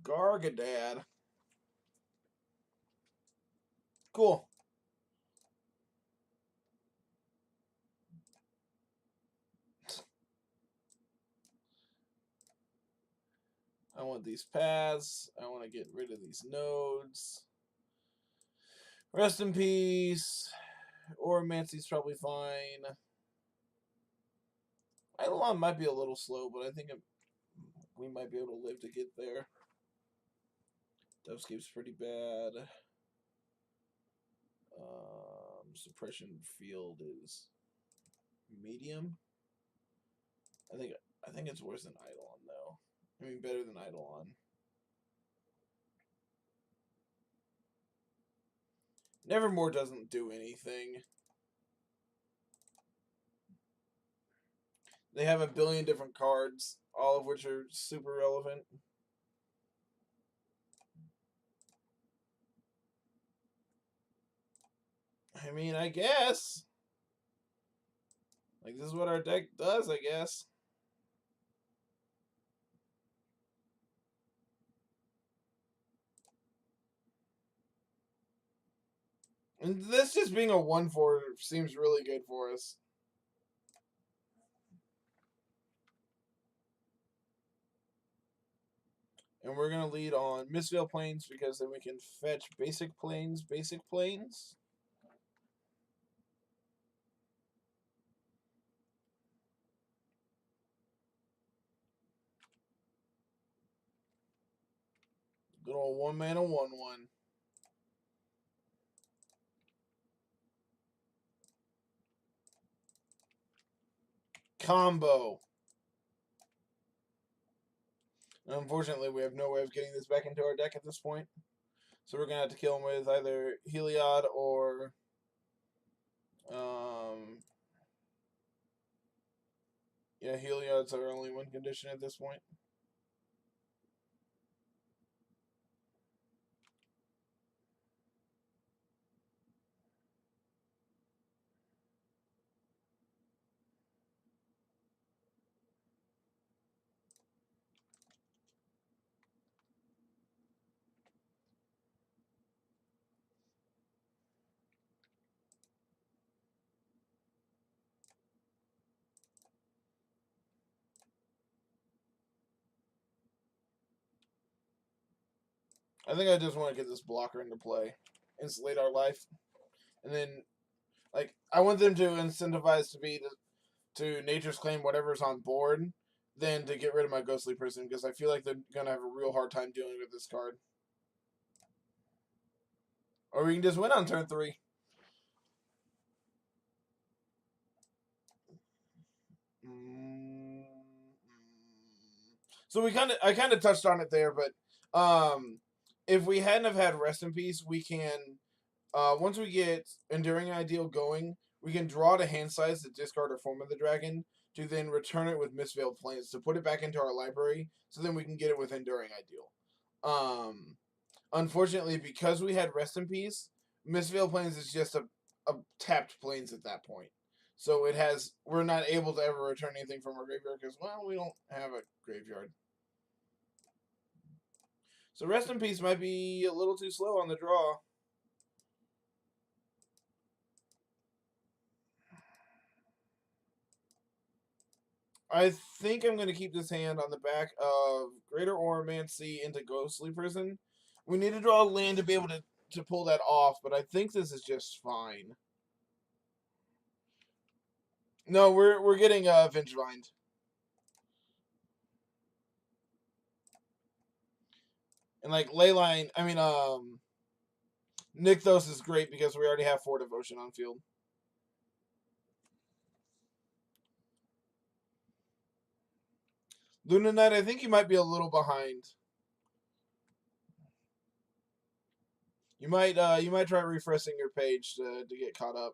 Gargadad. Cool. I want these paths. I want to get rid of these nodes. Rest in peace. Oromancy's probably fine. Eidolon might be a little slow, but I think we might be able to live to get there. Dovescape's pretty bad. Suppression field is medium. I think it's worse than Eidolon though. I mean, better than Eidolon. Nevermore doesn't do anything. They have a billion different cards, all of which are super relevant. I mean, I guess. Like, this is what our deck does, I guess. And this just being a 1/4 seems really good for us. And we're going to lead on Mistveil Plains because then we can fetch basic plains. Good old 1-mana 1/1. Combo. Unfortunately, we have no way of getting this back into our deck at this point. So we're going to have to kill him with either Heliod or... yeah, Heliod's our only win condition at this point. I think I just want to get this blocker into play. Insulate our life. And then, like, I want them to incentivize to be to Nature's Claim whatever's on board than to get rid of my Ghostly Prison, because I feel like they're going to have a real hard time dealing with this card. Or we can just win on turn 3. So I kind of touched on it there, but if we hadn't have had Rest in Peace, we can once we get Enduring Ideal going, we can draw to hand size to discard our Form of the Dragon to then return it with Mistveiled Plains to put it back into our library, so then we can get it with Enduring Ideal. Unfortunately, because we had Rest in Peace, Mistveiled Plains is just a tapped Plains at that point. So we're not able to ever return anything from our graveyard because, well, we don't have a graveyard. So Rest in Peace might be a little too slow on the draw. I think I'm going to keep this hand on the back of Greater Oromancy into Ghostly Prison. We need to draw a land to be able to pull that off, but I think this is just fine. No, we're getting Vengevine. And like Leyline, I mean Nykthos is great because we already have 4 Devotion on field. Luna Knight, I think you might be a little behind. You might try refreshing your page to get caught up.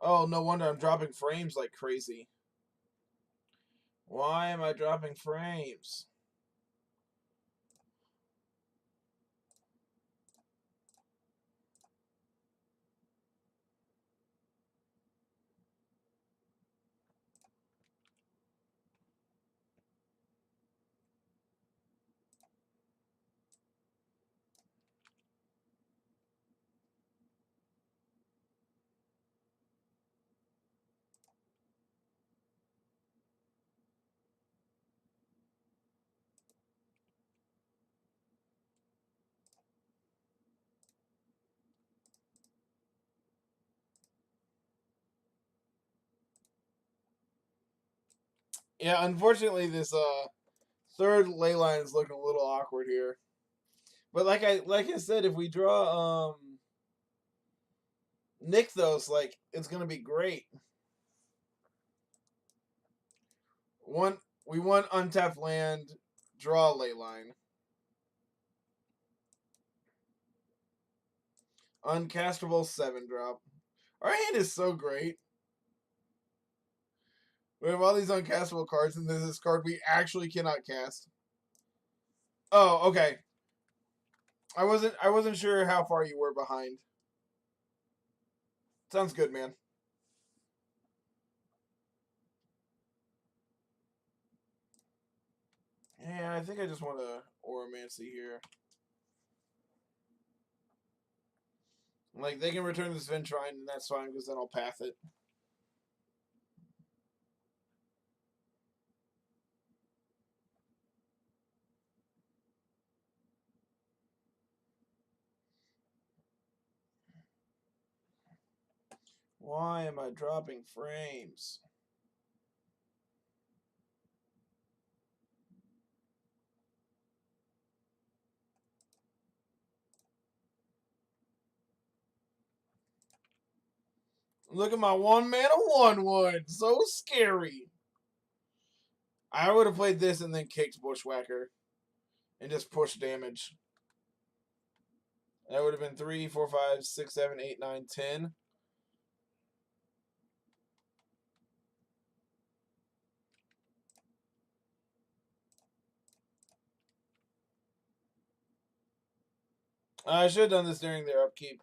Oh, no wonder I'm dropping frames like crazy. Why am I dropping frames? Yeah, unfortunately, this third Leyline is looking a little awkward here. But like I said, if we draw Nykthos, like it's gonna be great. We want untapped land, draw Leyline. Uncastable 7-drop. Our hand is so great. We have all these uncastable cards, and there's this card we actually cannot cast. Oh, okay. I wasn't sure how far you were behind. Sounds good, man. Yeah, I think I just want to Oromancy here. Like, they can return this Ventrine, and that's fine, because then I'll path it. Why am I dropping frames? Look at my 1-mana 1/1. So scary. I would have played this and then kicked Bushwhacker and just push damage. That would have been 3, 4, 5, 6, 7, 8, 9, 10. I should have done this during their upkeep.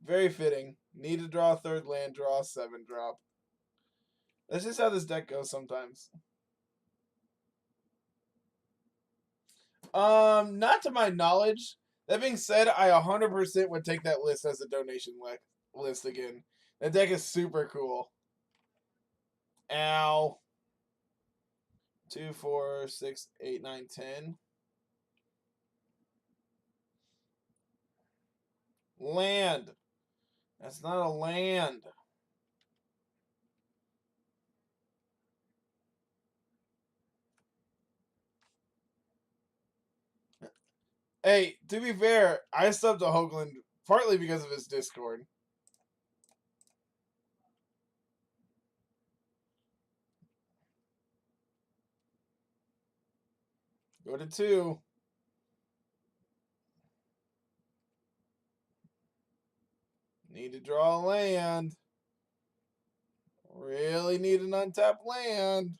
Very fitting. Need to draw a 3rd land, draw a 7-drop. That's just how this deck goes sometimes. Not to my knowledge. That being said, I 100% would take that list as a donation list again. That deck is super cool. Ow. 2, 4, 6, 8, 9, 10. Land. That's not a land. Hey, to be fair, I subbed to Hoagland partly because of his Discord. Go to 2. Need to draw a land. Really need an untapped land.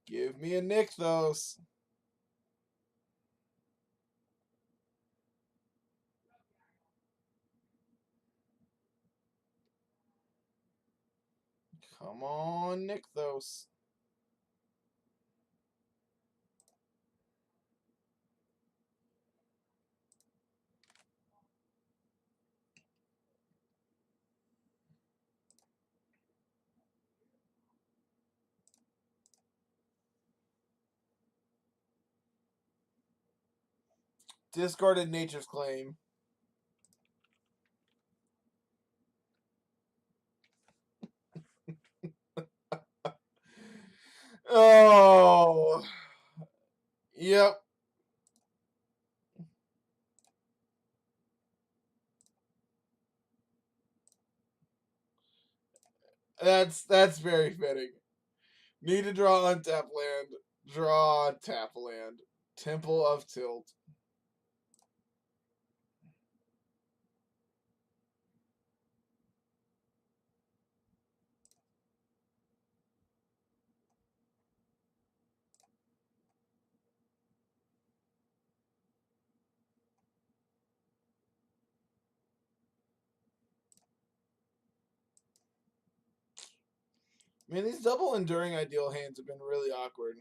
Give me a Nykthos. Come on, Nykthos. Discarded Nature's Claim. Oh. Yep. That's very fitting. Need to draw untap land. Draw tap land. Temple of Tilt. Man, these double enduring ideal hands have been really awkward.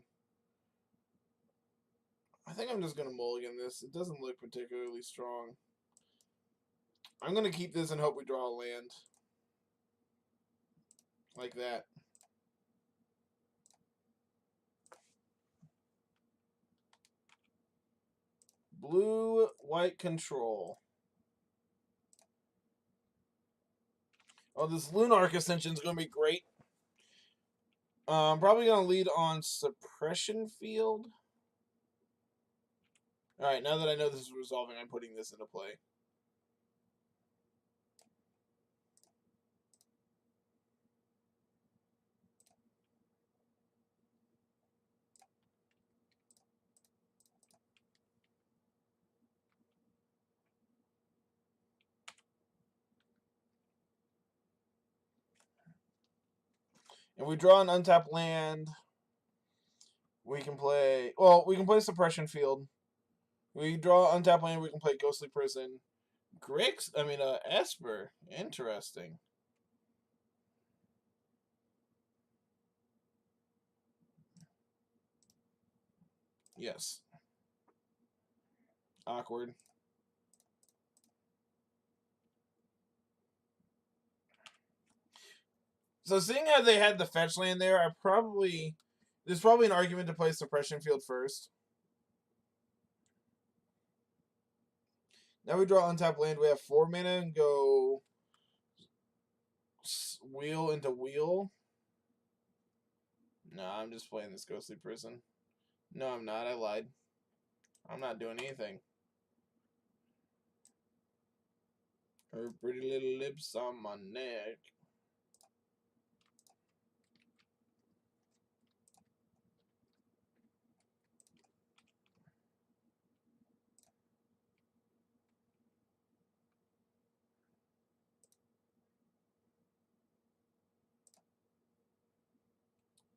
I think I'm just going to mulligan this. It doesn't look particularly strong. I'm going to keep this and hope we draw a land. Like that. Blue, white control. Oh, this Lunarch Ascension is going to be great. I'm probably going to lead on Suppression Field. Alright, now that I know this is resolving, I'm putting this into play. And we draw an untapped land. We can play... Well, we can play Suppression Field. We draw untapped land. We can play Ghostly Prison. Esper. Interesting. Yes. Awkward. So seeing how they had the fetch land there, there's probably an argument to play Suppression Field first. Now we draw untapped land. We have 4 mana and go wheel into wheel. No, I'm just playing this Ghostly Prison. No, I'm not. I lied. I'm not doing anything. Her pretty little lips on my neck.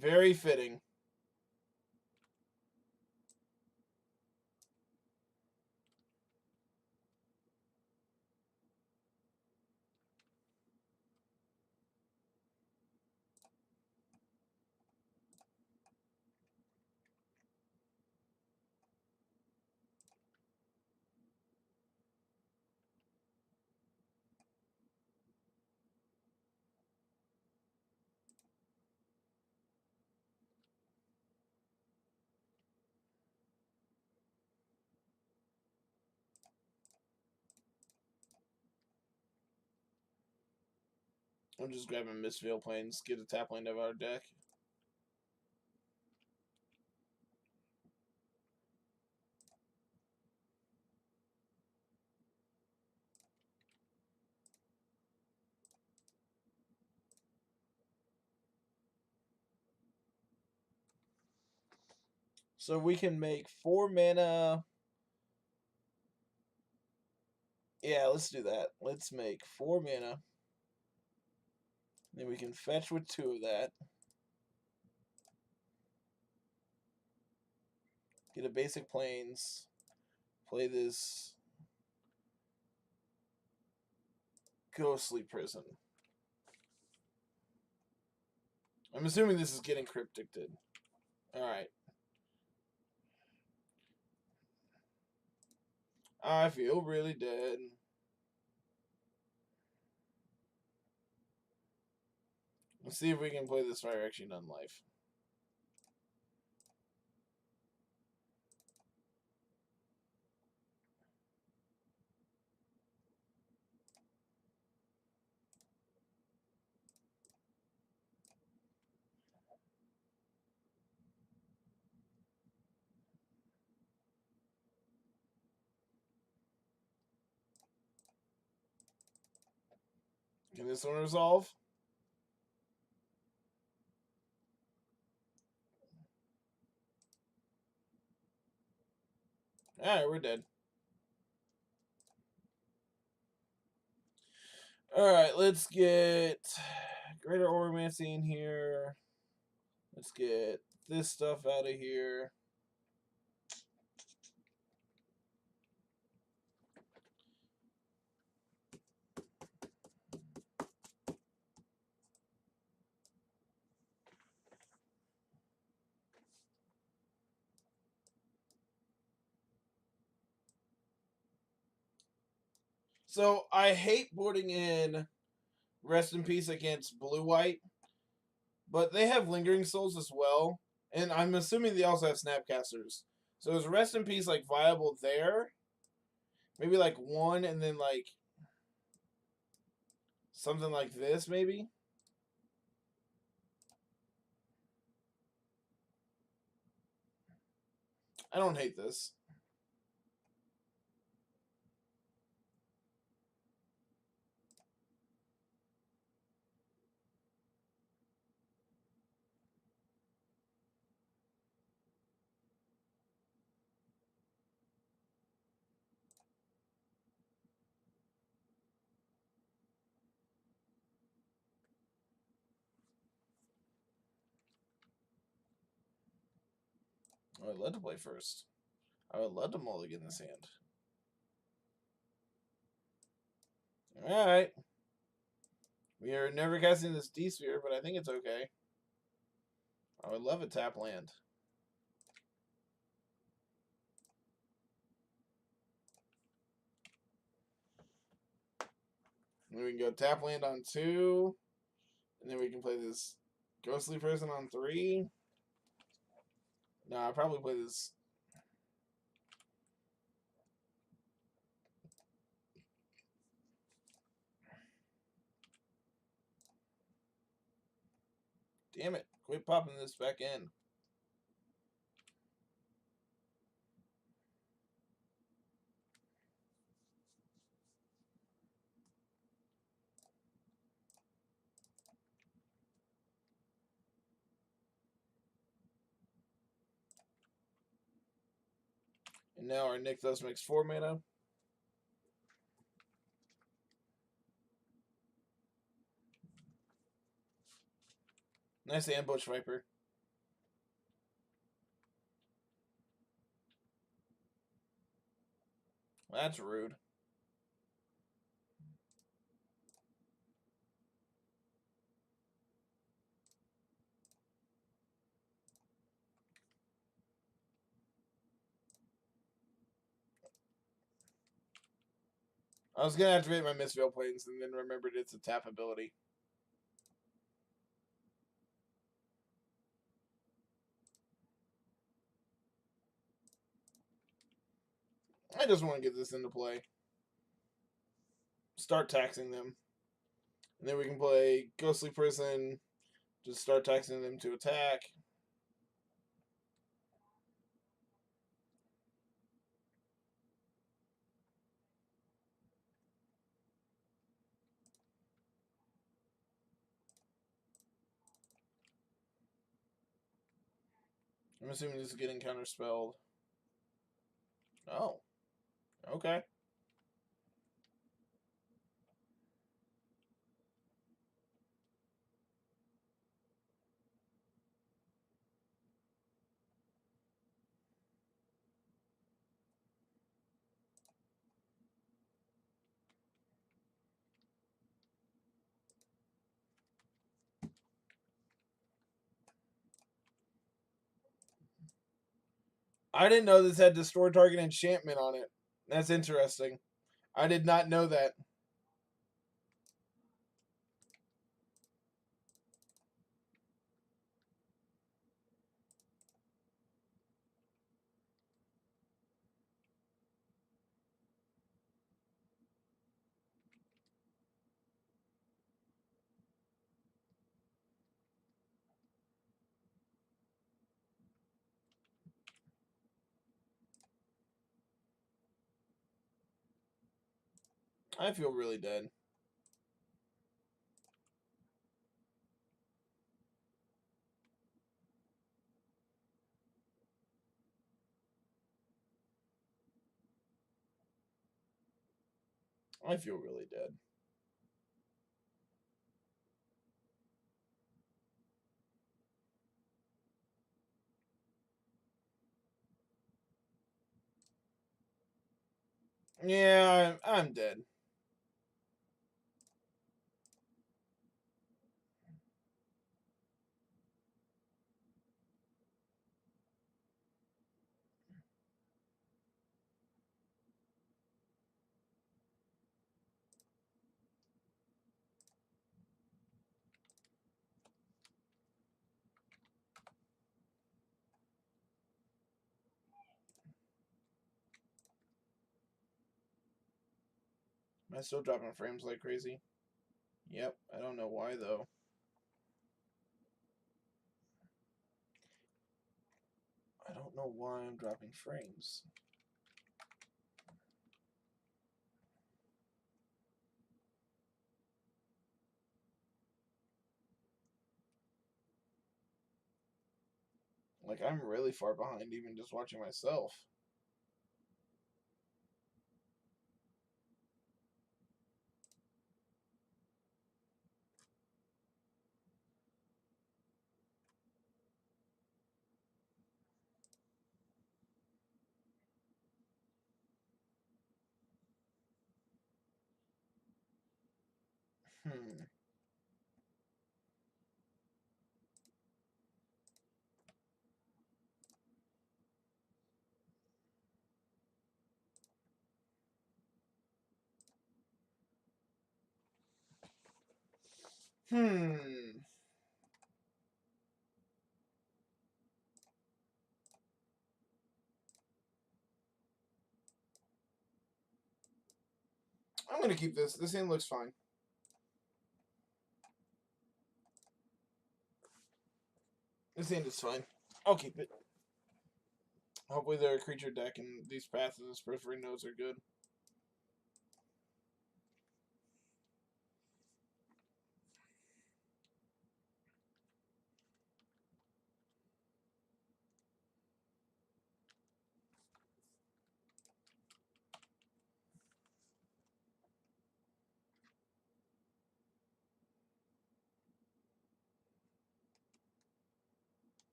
Very fitting. I'm just grabbing Mistveil Plains, get a tap land out of our deck. So we can make 4 mana. Yeah, let's do that. Let's make 4 mana. Then we can fetch with 2 of that. Get a basic Plains. Play this Ghostly Prison. I'm assuming this is getting Crypticed. Alright. I feel really dead. Let's see if we can play this Phyrexian Unlife. Can this one resolve? Alright, we're dead. Alright, let's get Greater Oromancy in here. Let's get this stuff out of here. So I hate boarding in Rest in Peace against Blue-White, but they have Lingering Souls as well, and I'm assuming they also have Snapcasters. So is Rest in Peace like viable there? Maybe like 1 and then like something like this, maybe? I don't hate this. I would love to play first. I would love to mulligan this hand. Alright. We are never casting this D-Sphere, but I think it's okay. I would love a tap land. And we can go tap land on 2. And then we can play this Ghostly Prison on 3. No, I'll probably play this. Damn it. Quit popping this back in. And now our Nykthos makes 4 mana. Nice Ambush Viper. That's rude. I was going to activate my Mistveil Plains and then remembered it's a tap ability. I just want to get this into play. Start taxing them. And then we can play Ghostly Prison, just start taxing them to attack. I'm assuming this is getting counterspelled. Oh, okay. I didn't know this had Destroy Target Enchantment on it. That's interesting. I did not know that. I feel really dead. I feel really dead. Yeah, I'm dead. Am I still dropping frames like crazy? Yep, I don't know why though. I don't know why I'm dropping frames. Like, I'm really far behind even just watching myself. Hmm. Hmm. I'm gonna keep this. This hand looks fine. This hand is fine. I'll keep it. Hopefully their creature deck and these paths and this periphery nodes are good.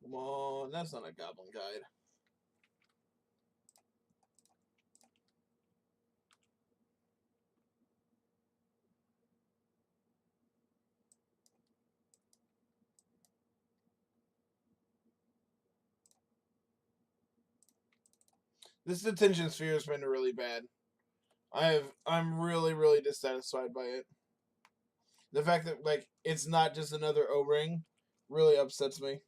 Come on, that's not a goblin guide. This detention sphere has been really bad. I'm really dissatisfied by it. The fact that like it's not just another O-ring really upsets me.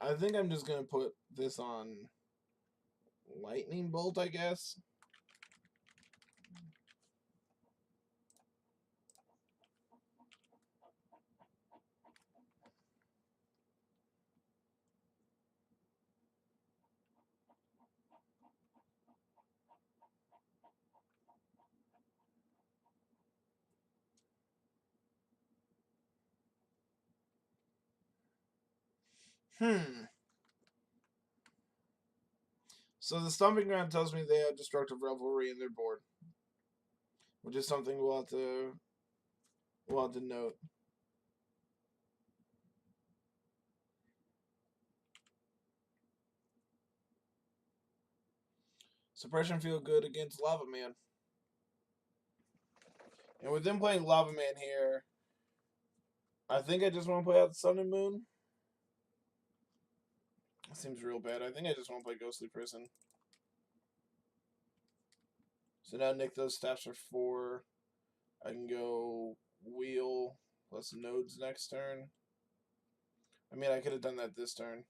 I think I'm just gonna put this on lightning bolt, I guess. So the Stomping Ground tells me they have Destructive Revelry in their board, which is something we'll have to note. Suppression feel good against Lava Man. And with them playing Lava Man here, I think I just want to play out Sun and Moon. It seems real bad. I think I just want to play Ghostly Prison. So now Nick those staffs are 4. I can go Wheel plus Nodes next turn. I mean, I could have done that this turn.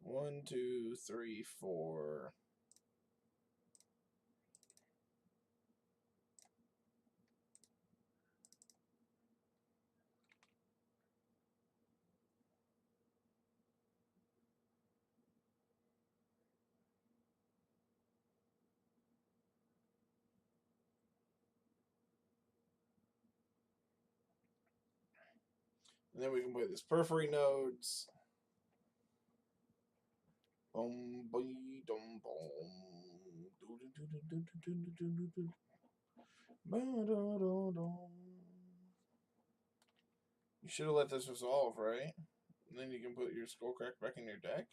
One, two, three, four. And then we can play this Periphery Nodes. Boom, boom, boom, boom. You should have let this resolve, right? And then you can put your Skullcrack back in your deck.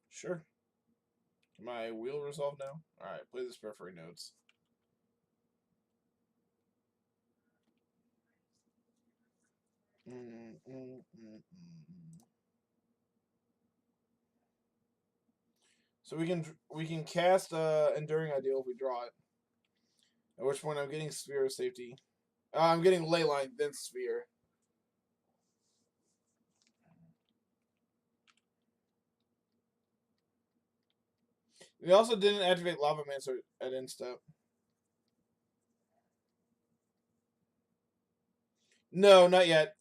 Sure. My wheel resolved now? Alright, play this Periphery Nodes. So we can cast Enduring Ideal if we draw it. At which point I'm getting Sphere of Safety. I'm getting Leyline, then Sphere. We also didn't activate Lava Mancer at end step. No, not yet.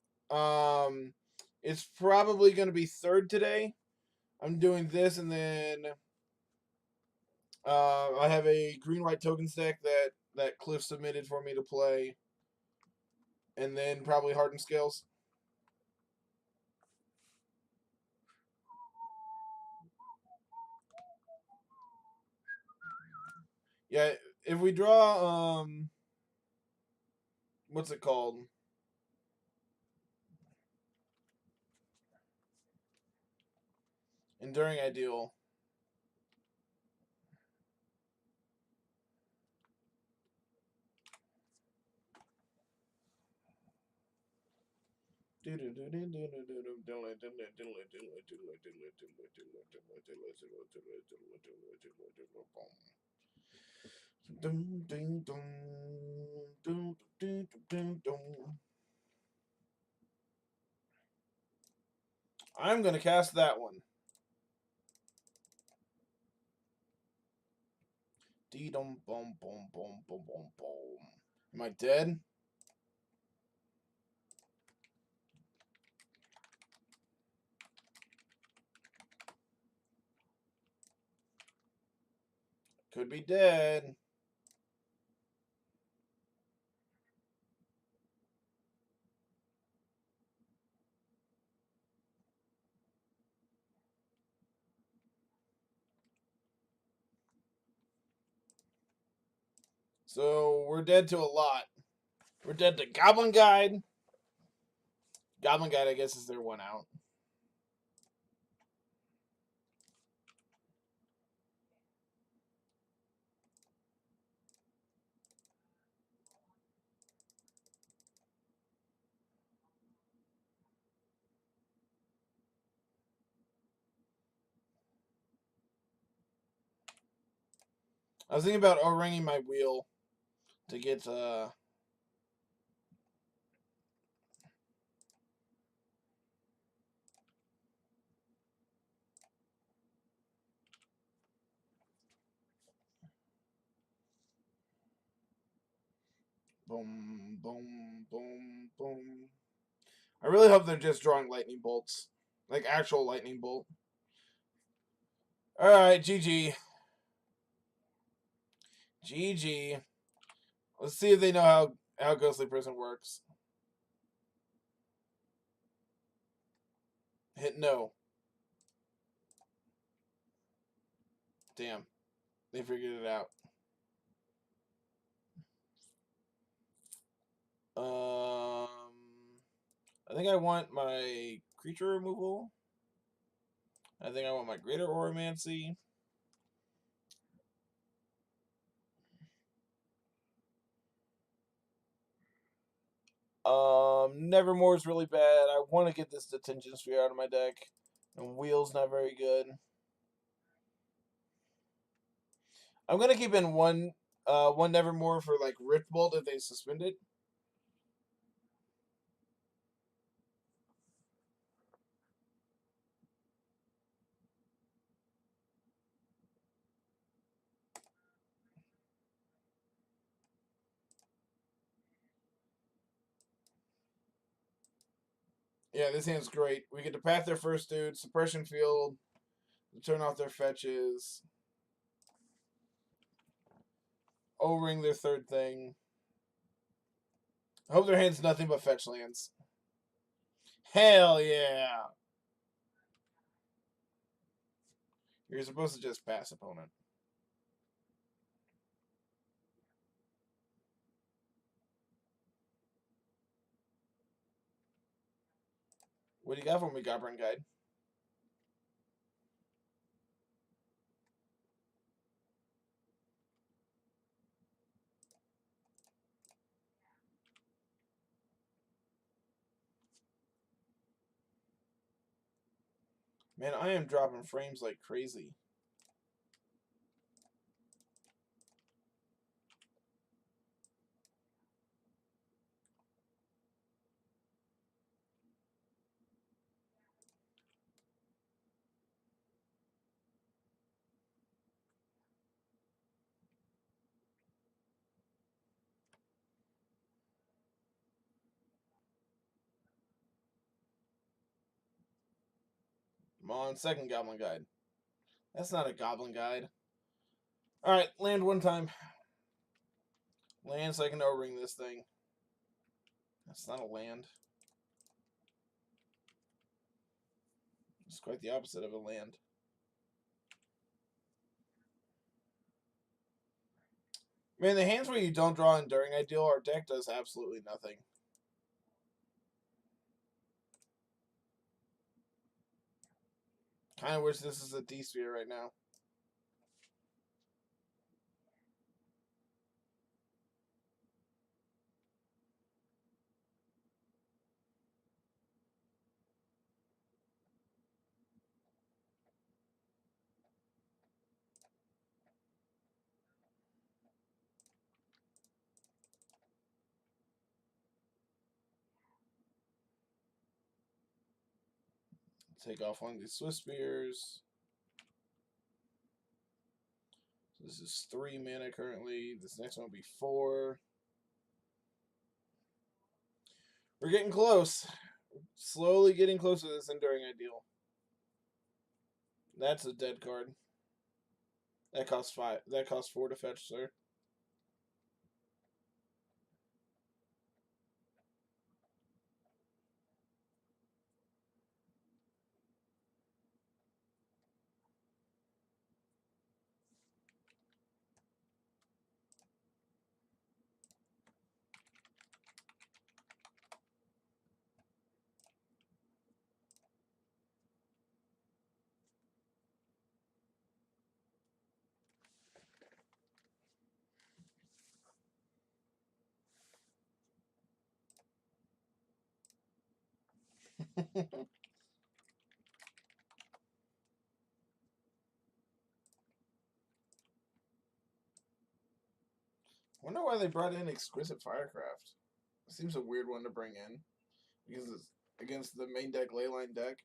It's probably going to be third today. I'm doing this, and then I have a green-white tokens deck that Cliff submitted for me to play, and then probably Hardened Scales. Yeah, if we draw what's it called? Enduring Ideal. I'm gonna cast that one. Dee-dum bum bum bum bum bum bum. Am I dead? Could be dead. So we're dead to a lot. We're dead to Goblin Guide. Goblin Guide, I guess, is their one out. I was thinking about O-ringing my wheel to get boom, boom, boom, boom. I really hope they're just drawing lightning bolts. Like actual lightning bolt. Alright, GG. GG. Let's see if they know how Ghostly Prison works. Hit no. Damn. They figured it out. I think I want my creature removal. I think I want my Greater Oromancy. Nevermore is really bad. I want to get this Detention Sphere out of my deck. And Wheel's not very good. I'm gonna keep in one Nevermore for like Rift Bolt if they suspend it. Yeah, this hand's great. We get to path their first dude, Suppression Field, turn off their fetches, O-ring their third thing. I hope their hand's nothing but fetch lands. Hell yeah! You're supposed to just pass opponent. What do you got for me, Goblin Guide? Man, I am dropping frames like crazy. I'm on second Goblin Guide. That's not a Goblin Guide. Alright, land one time. Land so I can O-ring this thing. That's not a land. It's quite the opposite of a land. Man, the hands where you don't draw Enduring Ideal, our deck does absolutely nothing. Kind of wish this is a D-Sphere right now. Take off one of these Swiftspears. This is 3 mana currently. This next one will be 4. We're getting close. Slowly getting close to this Enduring Ideal. That's a dead card. That costs 5. That costs 4 to fetch, sir. Wonder why they brought in Exquisite Firecraft. Seems a weird one to bring in because it's against the main deck Leyline deck.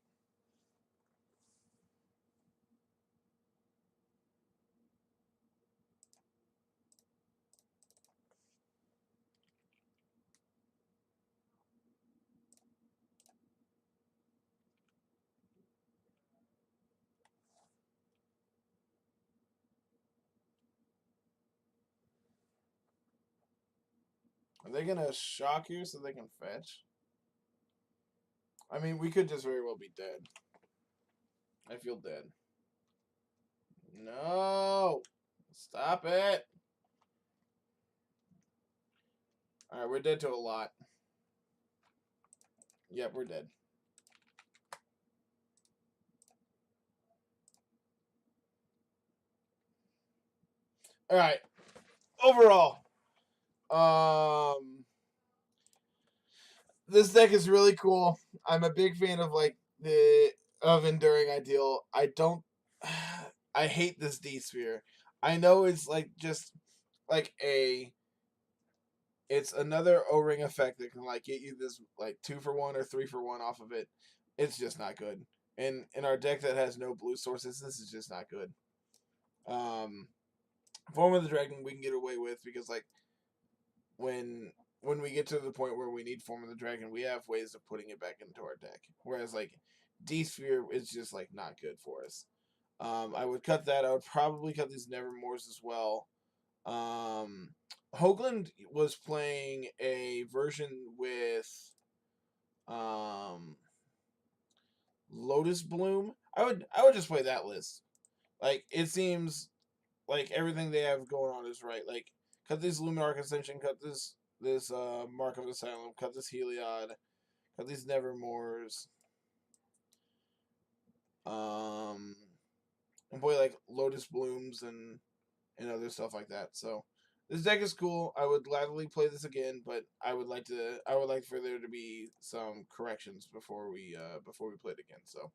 Are they gonna shock you so they can fetch? I mean, we could just very well be dead. I feel dead. No! Stop it! Alright, we're dead to a lot. Yep, we're dead. Alright. Overall. This deck is really cool. I'm a big fan of Enduring Ideal. I don't I hate this D Sphere. I know it's like just like it's another O-ring effect that can like get you this like 2-for-1 or 3-for-1 off of it. It's just not good. And in our deck that has no blue sources, this is just not good. Form of the Dragon we can get away with because like when we get to the point where we need Form of the Dragon, we have ways of putting it back into our deck. Whereas like D Sphere is just like not good for us. I would cut that. I would probably cut these Nevermores as well. Hoagland was playing a version with Lotus Bloom. I would just play that list. Like it seems like everything they have going on is right. Like cut this Luminarch Ascension, cut this Mark of Asylum, cut this Heliod, cut these Nevermores. And play like Lotus Blooms and other stuff like that. So this deck is cool. I would gladly play this again, but I would like for there to be some corrections before we play it again. So